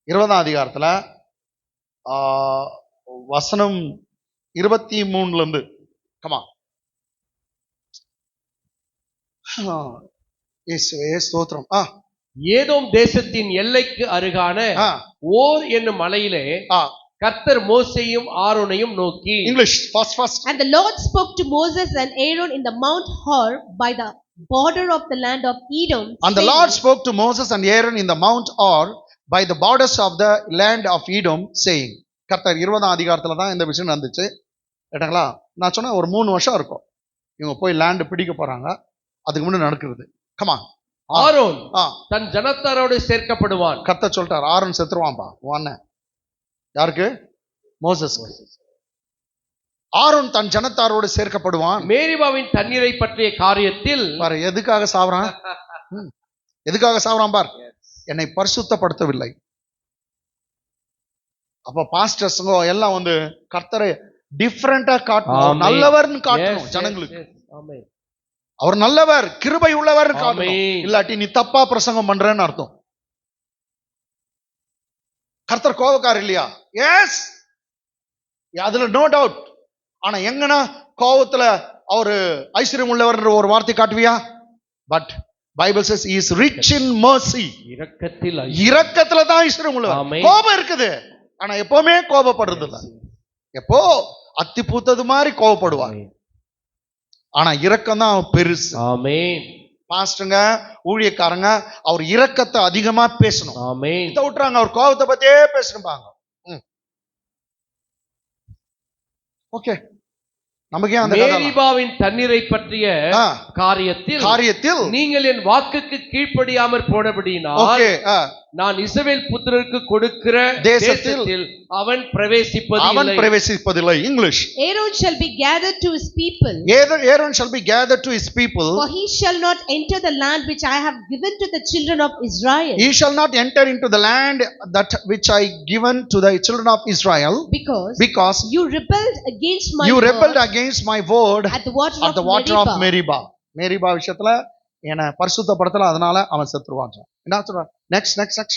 20ஆம் அதிகாரத்துல வசனம் 23 இருந்து கமா. ஸ்தோத்திரம். ஏதோம் தேசத்தின் எல்லைக்கு அருகான ஓர் என்னும் மலையிலே கர்த்தர் மோசேயும் ஆரோனையும் நோக்கி, English first. And the Lord spoke to Moses and Aaron in the Mount Hor by the border of the land of Edom. And the Lord spoke to Moses and Aaron in the Mount Hor by the borders of the land of Edom, saying. கர்த்தர் 20ஆம் அதிகாரத்துல தான் இந்த விஷயம் நடந்துச்சு. கேட்டாங்களா? நான் சொன்ன ஒரு 3 வருஷம் இருக்கும் இவங்க போய் லேண்ட் பிடிக்க போறாங்க, அதுக்கு முன்னாடி நடக்கிறது. கமா. ஆரோன் தன் ஜனத்தாரோடு சேர்க்கப்படுவான். கர்த்தர் சொல்லிட்டார், ஆரோன் செத்துருவான்பா. அண்ணன் யாருக்கு? மோசஸ். ஆரோன் தன் ஜனத்தாரோடு சேர்க்கப்படுவான். மேரிபாவின் தண்ணீரை பற்றிய காரியத்தில் பாரு, எதுக்காக சாவறான்? எதுக்காக சாவறான் பார், என்னை பரிசுத்தப்படுத்தவில்லை. அப்ப பாஸ்டர்ஸ்ங்க எல்லாம் வந்து கர்த்தரை டிஃபரெண்டா காட்டணும், நல்லவர்னு காட்டணும் ஜனங்களுக்கு. அவர் நல்லவர், கிருபை உள்ளவர் காட்டணும். இல்லாட்டி நீ தப்பா பிரசங்கம் பண்றேன்னு அர்த்தம். கர்த்தர் கோபக்காரர் இல்லையா? எஸ், அதுல நோ டவுட். ஆனா எங்கன்னா கோபத்துல அவரு ஐஸ்வர்யம் உள்ளவர் ஒரு வார்த்தை காட்டுவியா? But Bible says he is rich in mercy. இரக்கத்துல தான் ஐஸ்வர்யம் உள்ளவர். கோபம் இருக்குது, ஆனா எப்பவுமே கோபப்படுறது இல்ல. எப்போ அத்தி பூத்தது மாதிரி கோபப்படுவார், ஆனா இரக்கம் தான் பெருசு. ஆமென். பாஸ்டருங்க, ஊழியக்காரங்க அவர் இரக்கத்தை அதிகமா பேசணும். ஆமென். இத விட்டுறாங்க, அவர் கோபத்தை பத்தியே பேசணும்பாங்க. ஓகே, நமக்கு அந்த மேரிபாவின் தண்ணீரை பற்றிய காரியத்தில் நீங்கள் என் வாக்குக்கு கீழ்ப்படியாமற் போனபடியினால் நான் இஸ்ரவேல் புத்திரருக்கு கொடுக்கிற தேசத்தில் அவன் பிரவேசிப்பதில்லை. English. Aaron shall be gathered to his people. Aaron shall be gathered to his people. For he shall not enter the land which I have given to the children of Israel. He shall not enter into the land that which I given to the children of Israel. Because you rebelled against my you rebelled against my word at the water of Meribah. Meribah விஷயத்துல என்ன பரிசுத்தப்படுத்தல, அதனால அவன் செத்துருவான். என்ன சொல்ற? Next.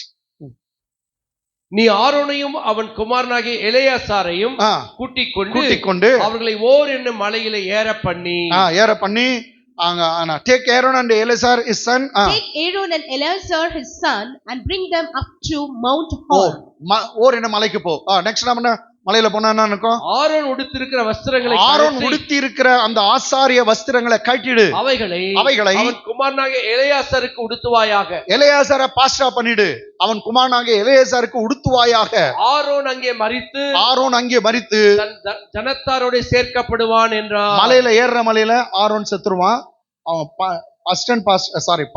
நீ ஆரோனையும் அவன் குமாரனாகிய எலெயாசாரையும் கூட்டிக் கொண்டு அவர்களை ஓர் என்னும் மலையிலே ஏற பண்ணி take Aaron and Eleazar his son. Take Aaron and Eleazar his son and bring them up to Mount Hor. ஓர் என்னும் மலைக்கு போ. நெக்ஸ்ட் நம்ம மலையில போனா என்ன இருக்கும்? ஆரோன் உடுத்திருக்கிற வஸ்திரங்களை ஆரோன் கழற்றி, உடுத்தி இருக்கிற அந்த ஆசாரிய வஸ்திரங்களை கட்டிடு, அவைகளை அவன் குமாரனாக எலெயாசாருக்கு உடுத்துவாயாக. எலெயாசார பாஸ்டா பண்ணிடு, அவன் குமாரனாக எலெயாசாருக்கு உடுத்துவாயாக. ஆரோன் அங்கே மரித்து ஆரோன் அங்கே மரித்து தன் ஜனத்தாரோட சேர்க்கப்படுவான் என்றார். மலையில ஏறுற மலையில ஆரோன் செத்துருவான். அவன்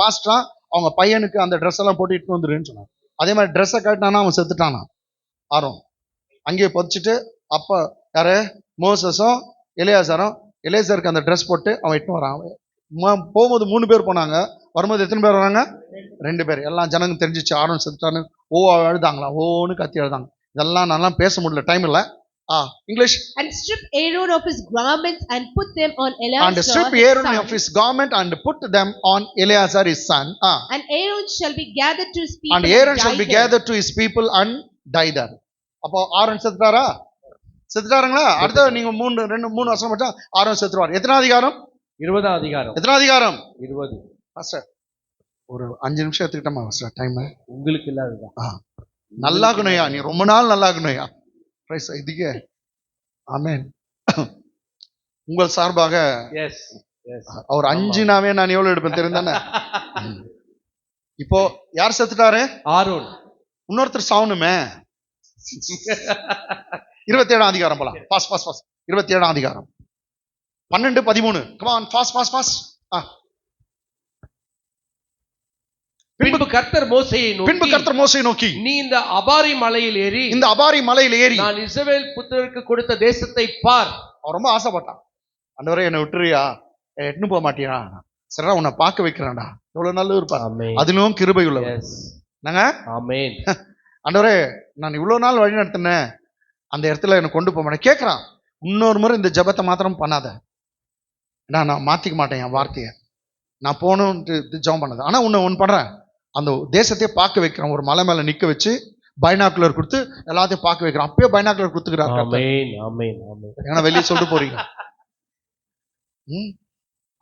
பாஸ்டா அவங்க பையனுக்கு அந்த ட்ரெஸ் எல்லாம் போட்டு இட்டு வந்துருன்னு சொன்னான். அதே மாதிரி ட்ரெஸ்ஸை கட்டினானா அவன் செத்துட்டானா ஆரோன். அங்கேயே பதிச்சுட்டு அப்ப யாரு மோசஸும் எலியாசாரும் எலியாசாருக்கு அந்த ட்ரெஸ் போட்டு அவன் இட்டு வரான். போகும்போது 3 பேர் போனாங்க, வரும்போது எத்தனை பேர் வராங்க? 2 பேர். எல்லாம் ஜனங்க தெரிஞ்சிச்சு ஆரோன் செத்துட்டான்னு. அழுதாங்களா, ஓன்னு கத்தி அழுதாங்க. இதெல்லாம் நல்லா பேச முடியல, டைம் இல்ல. English. And strip Aaron of his garments and put them on And Eleazar strip his Aaron son. of his garment and put them on Eleazar his son. And Aaron shall be gathered to his people. And Aaron shall be die there. gathered to his people and die there. அப்போ Aaron செத்துட்டாரா? செத்துட்டாருங்களா? அடுத்த நீங்க 3 வருஷம் மட்டும் Aaron செத்துருவார். எத்தனை அதிகாரம்? 20ஆம் அதிகாரம். எத்தனை அதிகாரம்? 20. பாஸ்டர் ஒரு 5 நிமிஷம் எடுத்துக்கிட்டோமா பாஸ்டர் டைம்? உங்களுக்கு இல்லாததான். நல்லாகணுயா, நீ ரொம்ப நாள் நல்லாகணுயா. இதுக்கு ஆமென். உங்கள் சார்பாக எஸ் எஸ். அவர் 5 நான் எவ்வளவு எடுப்பேன் தெரிந்தானே. இப்போ யார் செத்துட்டாரு? ஆரோன். இன்னொருத்தர் சாவணுமே. 27ஆம் அதிகாரம் போலாம். பாஸ் 27ஆம் அதிகாரம் 12-13. come on fast. பின்பு கர்த்தர் மோசேயை நோக்கி நீ இந்த அபாரி மலையில் ஏறி நான் இஸ்ரவேல் புத்திரருக்கு கொடுத்த தேசத்தை பார். அவன் ரொம்ப ஆசைப்பட்டான். ஆண்டவரே என்னை விட்டுறியா, எட்டுன்னு போக மாட்டியா, சரிடா உன்னை பார்க்க வைக்கிறான்டா, எவ்வளவு நல்ல இருப்பா, அதிலும் கிருபை உள்ளவன். நாங்க ஆமென். ஆண்டவரே நான் இவ்வளவு நாள் வழி நடத்தினேன், அந்த இடத்துல என்னை கொண்டு போக மாட்டேன். கேட்கறான், இன்னொரு முறை இந்த ஜெபத்தை மாத்திரம் பண்ணாத, நான் மாத்திக்க மாட்டேன் என் வார்த்தையை, நான் போகணும்னு ஜெபம் பண்ணது. ஆனா உன்னை ஒன்று பண்றேன், அந்த தேசத்தையே பார்க்க வைக்கிறோம். ஒரு மலை மேல நிக்க வச்சு பைனாக்குலர் கொடுத்து எல்லாத்தையும் பார்க்க வைக்கிறோம். அப்பயே பைனாக்குலர் கொடுத்துக்கிறாங்க. ஏன்னா வெளியே சொல்லிட்டு போறீங்க.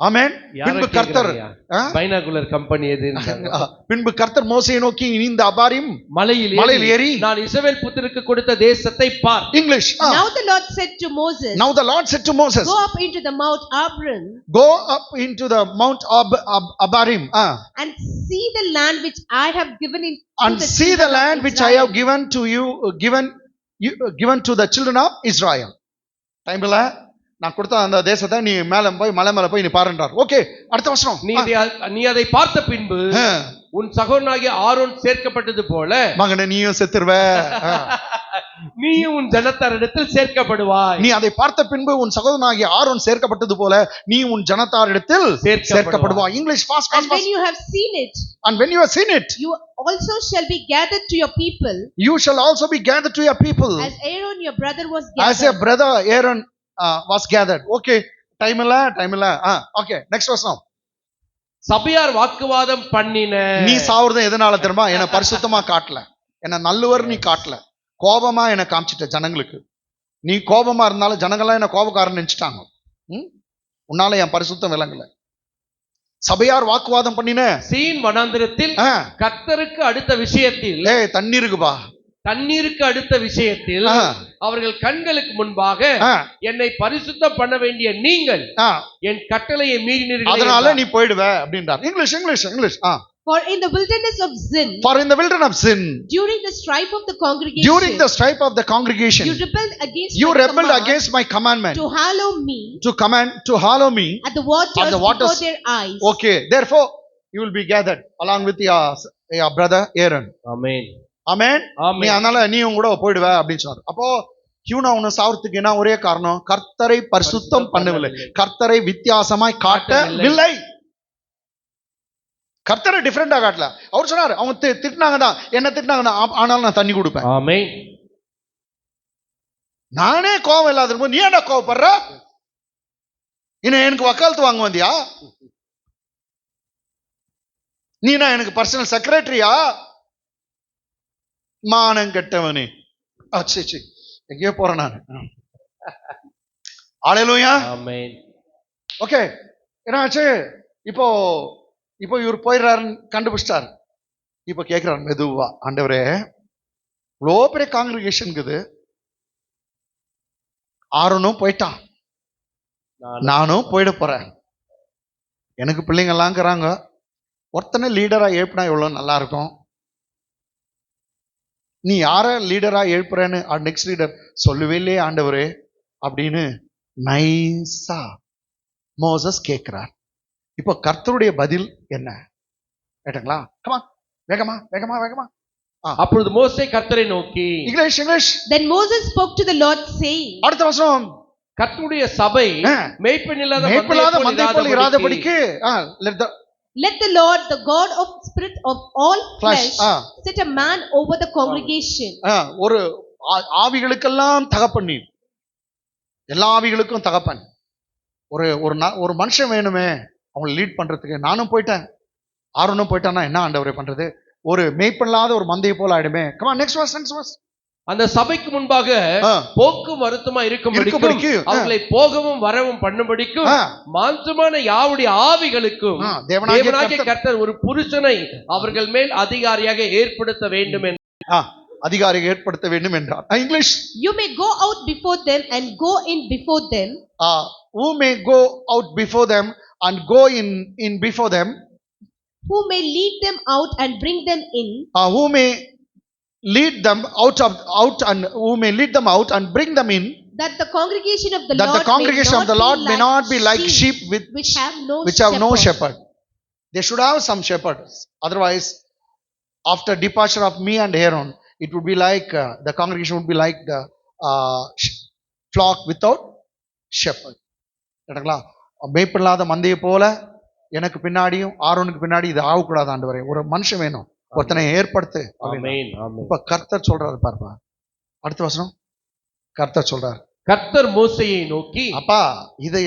ஆமென். பின்பு கர்த்தர் பைனாகுலர் கம்பெனி எது? பின்பு கர்த்தர் மோசேயை நோக்கி இந்த அபாரிம் மலையில் ஏறி நான் இஸ்ரவேல் புத்திரருக்கு கொடுத்த தேசத்தை பார். English. Now the Lord said to Moses. Go up into the Mount Abarim. Abarim. And see the land which I have given in. And see the land which I have given to you, given to the children of Israel. Time இல்ல, நான் கொடுத்த அந்த தேசத்தை நீ மேல போய் மலை மேல போய் நீ பாருன்றார். ஓகே, அடுத்த வருஷம் நீ அதை பார்த்த பின்பு உன் சகோதரனாகிய ஆரோன் சேர்க்கப்பட்டது போல மகனே நீயும் செத்துருவ, நீயும் உன் ஜனத்தாரிடத்தில் சேர்க்கப்படுவாய். நீ அதை பார்த்த பின்பு உன் சகோதரனாகிய ஆரோன் சேர்க்கப்பட்டது போல நீ உன் ஜனத்தாரிடத்தில் சேர்க்கப்படுவாய். English first. And when you have seen it, you also shall be gathered to your people. You shall also be gathered to your people. As Aaron your brother was gathered. As your brother Aaron was gathered. Okay, time இல்ல. Okay, next verse now. சபையார் வாக்குவாதம் பண்ணின. நீ சாவுறது எதனால தெரியுமா? என்ன பரிசுத்தமா காட்டல, என்ன நல்லவர் நீ காட்டல, கோபமா என்ன காமிச்சிட்ட ஜனங்களுக்கு. நீ கோபமா இருந்தாலும் ஜனங்கள்லாம் என்ன கோபக்காரன் நினைச்சிட்டாங்க. உன்னால என் பரிசுத்தம் விளங்கல. சபையார் வாக்குவாதம் பண்ணின. சீன் வனாந்திரத்தில் கர்த்தருக்கு அடுத்த விஷயத்தில் தண்ணீருக்கு அடுத்த விஷயத்தில் அவர்கள் கண்களுக்கு முன்பாக என்னை பரிசுத்தம் பண்ண வேண்டிய நீங்கள் என் கட்டளையை மீறினீர்கள், அதனால நீ போய்டுவ அப்படின்றார். English. For in the wilderness of sin, during the strife of the congregation, you rebelled against my commandment, to hallow me at the waters before their eyes. Okay, therefore you will be gathered along with your brother Aaron. Amen. நீ அதனால நீயும் கூட போயிடுவ அப்படின்னு சொன்னார். அப்போ கியூனா உன்னை சாவறதுக்கு என்ன ஒரே காரணம்? கர்த்தரை பரிசுத்தம் பண்ணவில்லை, கர்த்தரை வித்தியாசமாய் காட்டவில்லை, கர்த்தரை டிஃபரெண்டா காட்டல. அவர் சொன்னார், அவங்க திட்டினாங்கதான், என்ன திட்டினாங்கதான், ஆனாலும் நான் தண்ணி கொடுப்பேன். ஆமென். நானே கோபம் இல்லாத இருக்கும், நீ என்ன கோவப்படுற? இன்னும் எனக்கு வக்காலத்து வாங்க வந்தியா? நீனா எனக்கு பர்சனல் செக்ரட்டரியா? மானம் கெட்டவனே. சரி எங்கேயோ போறேன் நான். ஹல்லேலூயா. ஆமென். ஓகே, என்னாச்சு? இப்போ இவர் போயிடுறாருன்னு கண்டுபிடிச்சிட்டாரு. இப்போ கேட்கிறார் மெதுவா, ஆண்டவரே இவ்வளோ பெரிய காங்கிரிகேஷன் இருக்குது, ஆரோனும் போயிட்டான், நானும் போயிட போறேன். எனக்கு பிள்ளைங்கெல்லாம் இருக்கிறாங்க, ஒருத்தனை லீடரா எழுப்பினா எவ்வளவு நல்லா இருக்கும். நீ யார லீடரா எழுப்புறேன்னு நெக்ஸ்ட் லீடர் சொல்லவே இல்லையே ஆண்டவரே அப்படின்னு நைஸா மோசஸ் கேட்கிறார். இப்போ கர்த்தருடைய பதில் என்ன கேட்டுங்களா? கமா வேகமா வேகமா வேகமா. அப்பொழுது மோசே கர்த்தரை நோக்கி, English English. Then Moses spoke to the Lord saying, அடுத்த வசனம், கர்த்தருடைய சபை மேய்ப்பனில்லாத மந்தை போல இராதபடிக்கு let the Lord, the God of spirit of all flesh, set a man over the congregation. ஒரு ஆவிகளுக்கெல்லாம் தகப்பன், நீ எல்லா ஆவிகளுக்கும் தகப்பன். ஒரு மனுஷன் வேணுமே அவங்களை லீட் பண்றதுக்கு. நானும் போயிட்டேன், ஆரோனும் போயிட்டான்னா என்ன ஆண்டவரே பண்றது? ஒரு மேய்ப்பனில்லாத ஒரு மந்தையை போல ஆயிடுமே. come on next verse, next verse. அந்த சபைக்கு முன்பாக போக்கும் வருத்தமா இருக்கும்படிக்கும் அவர்களை போகவும் வரவும் பண்ணும்படிக்கும் மாம்சமான யாவுடைய ஆவிகளுக்கும் தேவனாகிய கர்த்தர் ஒரு புருஷனை அவர்கள் மேல் அதிகாரியாக ஏற்படுத்த வேண்டும் அதிகாரியாக ஏற்படுத்த வேண்டும் என்றார். English. You may go out before them and go in before them. Who may go out before them and go in before them? Who may lead them out and bring them in? Who may lead them out and who may lead them out and bring them in, that the congregation of the that Lord the congregation of the Lord may not be like sheep which have no shepherd. They should have some shepherds, otherwise after departure of me and Aaron it would be like the congregation would be like the flock without shepherd. கேட்டங்களா? மேய்ப்பனில்லாத மந்தையை போல எனக்கு பின்னாடியும் ஆரோனுக்கு பின்னாடி இது ஆகக்கூடாது ஆண்டவரே. ஒரு மனுஷன் வேணும், ஒருத்தனை ஏற்படுத்து. இப்ப கர்த்தர் சொல்றாரு பாருப்பா, அடுத்த வசனம். கர்த்தர் சொல்றாரு, கர்த்தர் மோசேயை நோக்கி, அப்பா இதை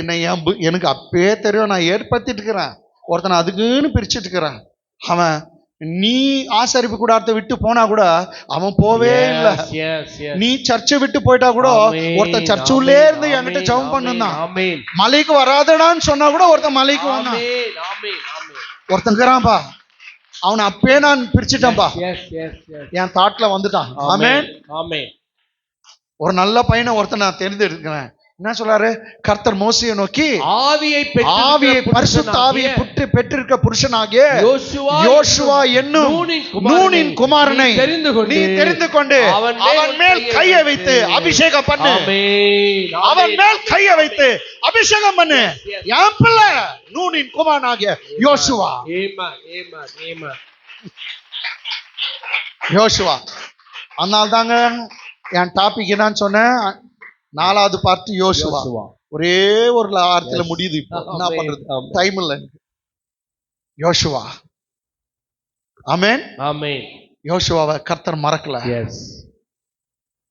எனக்கு அப்பயே தெரியும், நான் ஏற்படுத்திட்டு இருக்கிறேன், ஒருத்தனை அதுக்குன்னு பிரிச்சுட்டு இருக்கிறேன். அவன் நீ ஆசரிப்பு கூடாரத்தை விட்டு போனா கூட அவன் போவே இல்லை. நீ சர்ச்சை விட்டு போயிட்டா கூட ஒருத்தன் சர்ச்சுள்ளே இருந்து என்கிட்ட ஜெபம் பண்ணுதான். மலைக்கு வராதடான்னு சொன்னா கூட ஒருத்தன் மலைக்கு வந்தான். ஒருத்தன்கிறான்பா, அவனை அப்பே நான் பிரிச்சுட்டேன்பா, என் தாட்ல வந்துட்டான். ஆமென். ஒரு நல்ல பையனை ஒருத்தன் நான் தெரிந்தெடுக்கிறேன். என்ன சொல்றாரு? கர்த்தர் மோசேயை நோக்கி, ஆவியை பரிசுத்த ஆவியை பெற்றிருக்க புருஷனாகிய யோசுவா என்னும் நூனின் குமாரனை நீ தெரிந்து கொண்டு அவன் மேல் கையை வைத்து அபிஷேகம் பண்ணு. அவன் மேல் கையை வைத்து அபிஷேகம் பண்ணு. என் பிள்ளை நூனின் குமாரனாகிய யோசுவா. யோசுவா. அதனால தாங்க என் டாபிக் என்னன்னு சொன்னேன், 4வது பார்ட் யோசுவா. ஒரே ஒரு வார்த்தையில முடியுது. இப்போ என்ன பண்றது, டைம் இல்ல. யோசுவா. ஆமென். யோசுவாவை கர்த்தர் மறக்கல.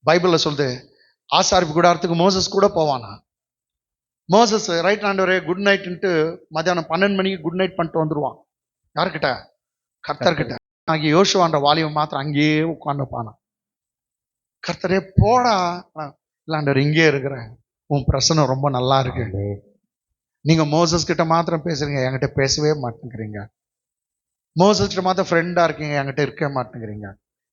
பைபிள்ல சொல்லுது, ஆசாரிப்பு கூடாரத்துக்கு மோசஸ் கூட போவானா. மோசஸ் ரைட் ஆண்டவரே குட் நைட்ன்ட்டு மத்தியானம் 12 மணிக்கு குட் நைட் பண்ணிட்டு வந்துருவான். யாருக்கிட்ட? கர்த்தர்கிட்ட. ஆகிய யோசுவான்ற வாலிபம் மாத்திரம் அங்கேயே உட்காந்துப்பானா. கர்த்தரே போடா, இல்லாண்டவர் இங்கே இருக்கிறேன், உன் பிரசனம் ரொம்ப நல்லா இருக்கு. நீங்க மோசஸ் கிட்ட மாத்திரம் பேசுறீங்க, என்கிட்ட பேசவே மாட்டேங்கிறீங்க. மோசஸ் கிட்ட மாத்திரம் ஃப்ரெண்டா இருக்கீங்க, என்கிட்ட இருக்க மாட்டேங்கிறீங்க.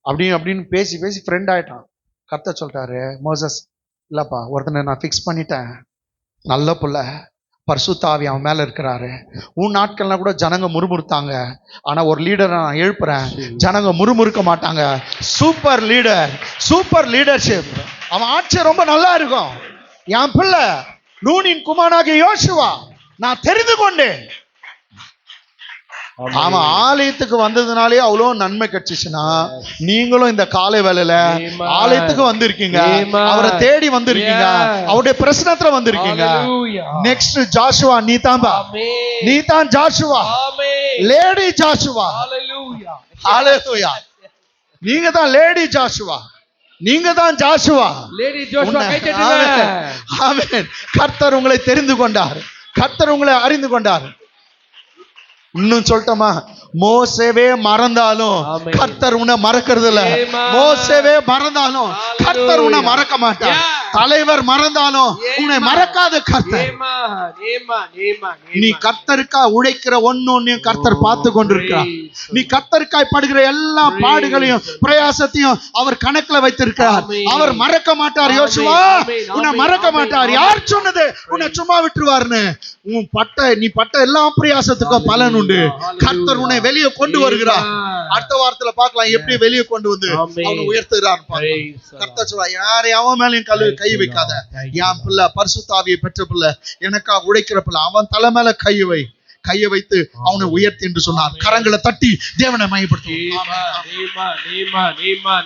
அப்படின்னு பேசி ஃப்ரெண்ட் ஆயிட்டான். கர்த்தர் சொல்லிட்டாரு, மோசஸ் இல்லப்பா, ஒருத்தனை நான் ஃபிக்ஸ் பண்ணிட்டேன், நல்ல புள்ள, பரிசுத்த ஆவி அவன் மேல இருக்கிறாரு. உன் நாட்கள்லாம் கூட ஜனங்க முறுமுறுத்தாங்க, ஆனா ஒரு லீடரை நான் எழுப்புறேன், ஜனங்க முறுமுறுக்க மாட்டாங்க. சூப்பர் லீடர், சூப்பர் லீடர்ஷிப், அவன் ஆட்சி ரொம்ப நல்லா இருக்கும். என் பிள்ளை நூனின் குமாரனாகிய யோசுவா நான் தெரிந்து கொண்டேன். அவன் ஆலயத்துக்கு வந்ததுனாலே அவ்வளோ நன்மை கிடைச்சிச்சுன்னா, நீங்களும் இந்த காலை வேளையில ஆலயத்துக்கு வந்திருக்கீங்க, அவரை தேடி வந்திருக்கீங்க, அவருடைய பிரசனத்துல வந்திருக்கீங்க. நெக்ஸ்ட் ஜாஷுவா, நீ தான் ஜாஷுவா, லேடி ஜாஷுவா. ஹல்லேலூயா. நீங்க தான் லேடி ஜாஷுவா, நீங்க தான் ஜாஷுவா. ஆமென். கர்த்தர் உங்களை தெரிந்து கொண்டார், கர்த்தர் உங்களை அறிந்து கொண்டார். இன்னும் சொல்லட்டுமா, மோசேவே மறந்தாலும் ஆமென். கர்த்தர் உன்னை மறக்கிறது இல்ல. ஆமென். மோசேவே மறந்தாலும் கர்த்தர் உன்னை Hallelujah. மறக்க மாட்டார். Yeah. தலைவர் மறந்தாலும் உன்னை Amen. மறக்காத கர்த்தர். Amen. Amen. Amen. நீ Amen. கர்த்தருக்கா உழைக்கிற ஒன்னொன்னையும் கர்த்தர் பார்த்து கொண்டிருக்கிறார். Praise நீ கர்த்தருக்காய் படுகிற எல்லா Praise பாடுகளையும் பிரயாசத்தையும் அவர் கணக்குல வைத்திருக்கிறார். Amen. அவர் மறக்க மாட்டார். Amen. யோசுவா, Amen. உன்னை Amen. மறக்க Amen. மாட்டார். Amen. யார் சொன்னது உன்னை சும்மா விட்டுருவாருன்னு? நீ பட்ட எல்லா பிரயாசத்துக்கும் பலன் உண்டு. Hallelujah. கர்த்தர் உன்னை வெளியே கொண்டு வருகிறார். Amen. அடுத்த வாரத்துல பார்க்கலாம் எப்படி வெளியே கொண்டு வந்து Amen. அவனை உயர்த்துகிறார். Praise the கர்த்தர் சொல்றா, யாரையும் மேலையும் கை வைக்காத. என் பிள்ளை பரிசுத்த ஆவியை பெற்ற பிள்ளை, எனக்காக உழைக்கிற பிள்ளை, அவன் தலை மேல கையை வைத்து அவனை உயர்த்தி என்று சொன்னார். கரங்களை தட்டி தேவனை மையப்படுத்தும். Amen. Amen. Amen. Amen.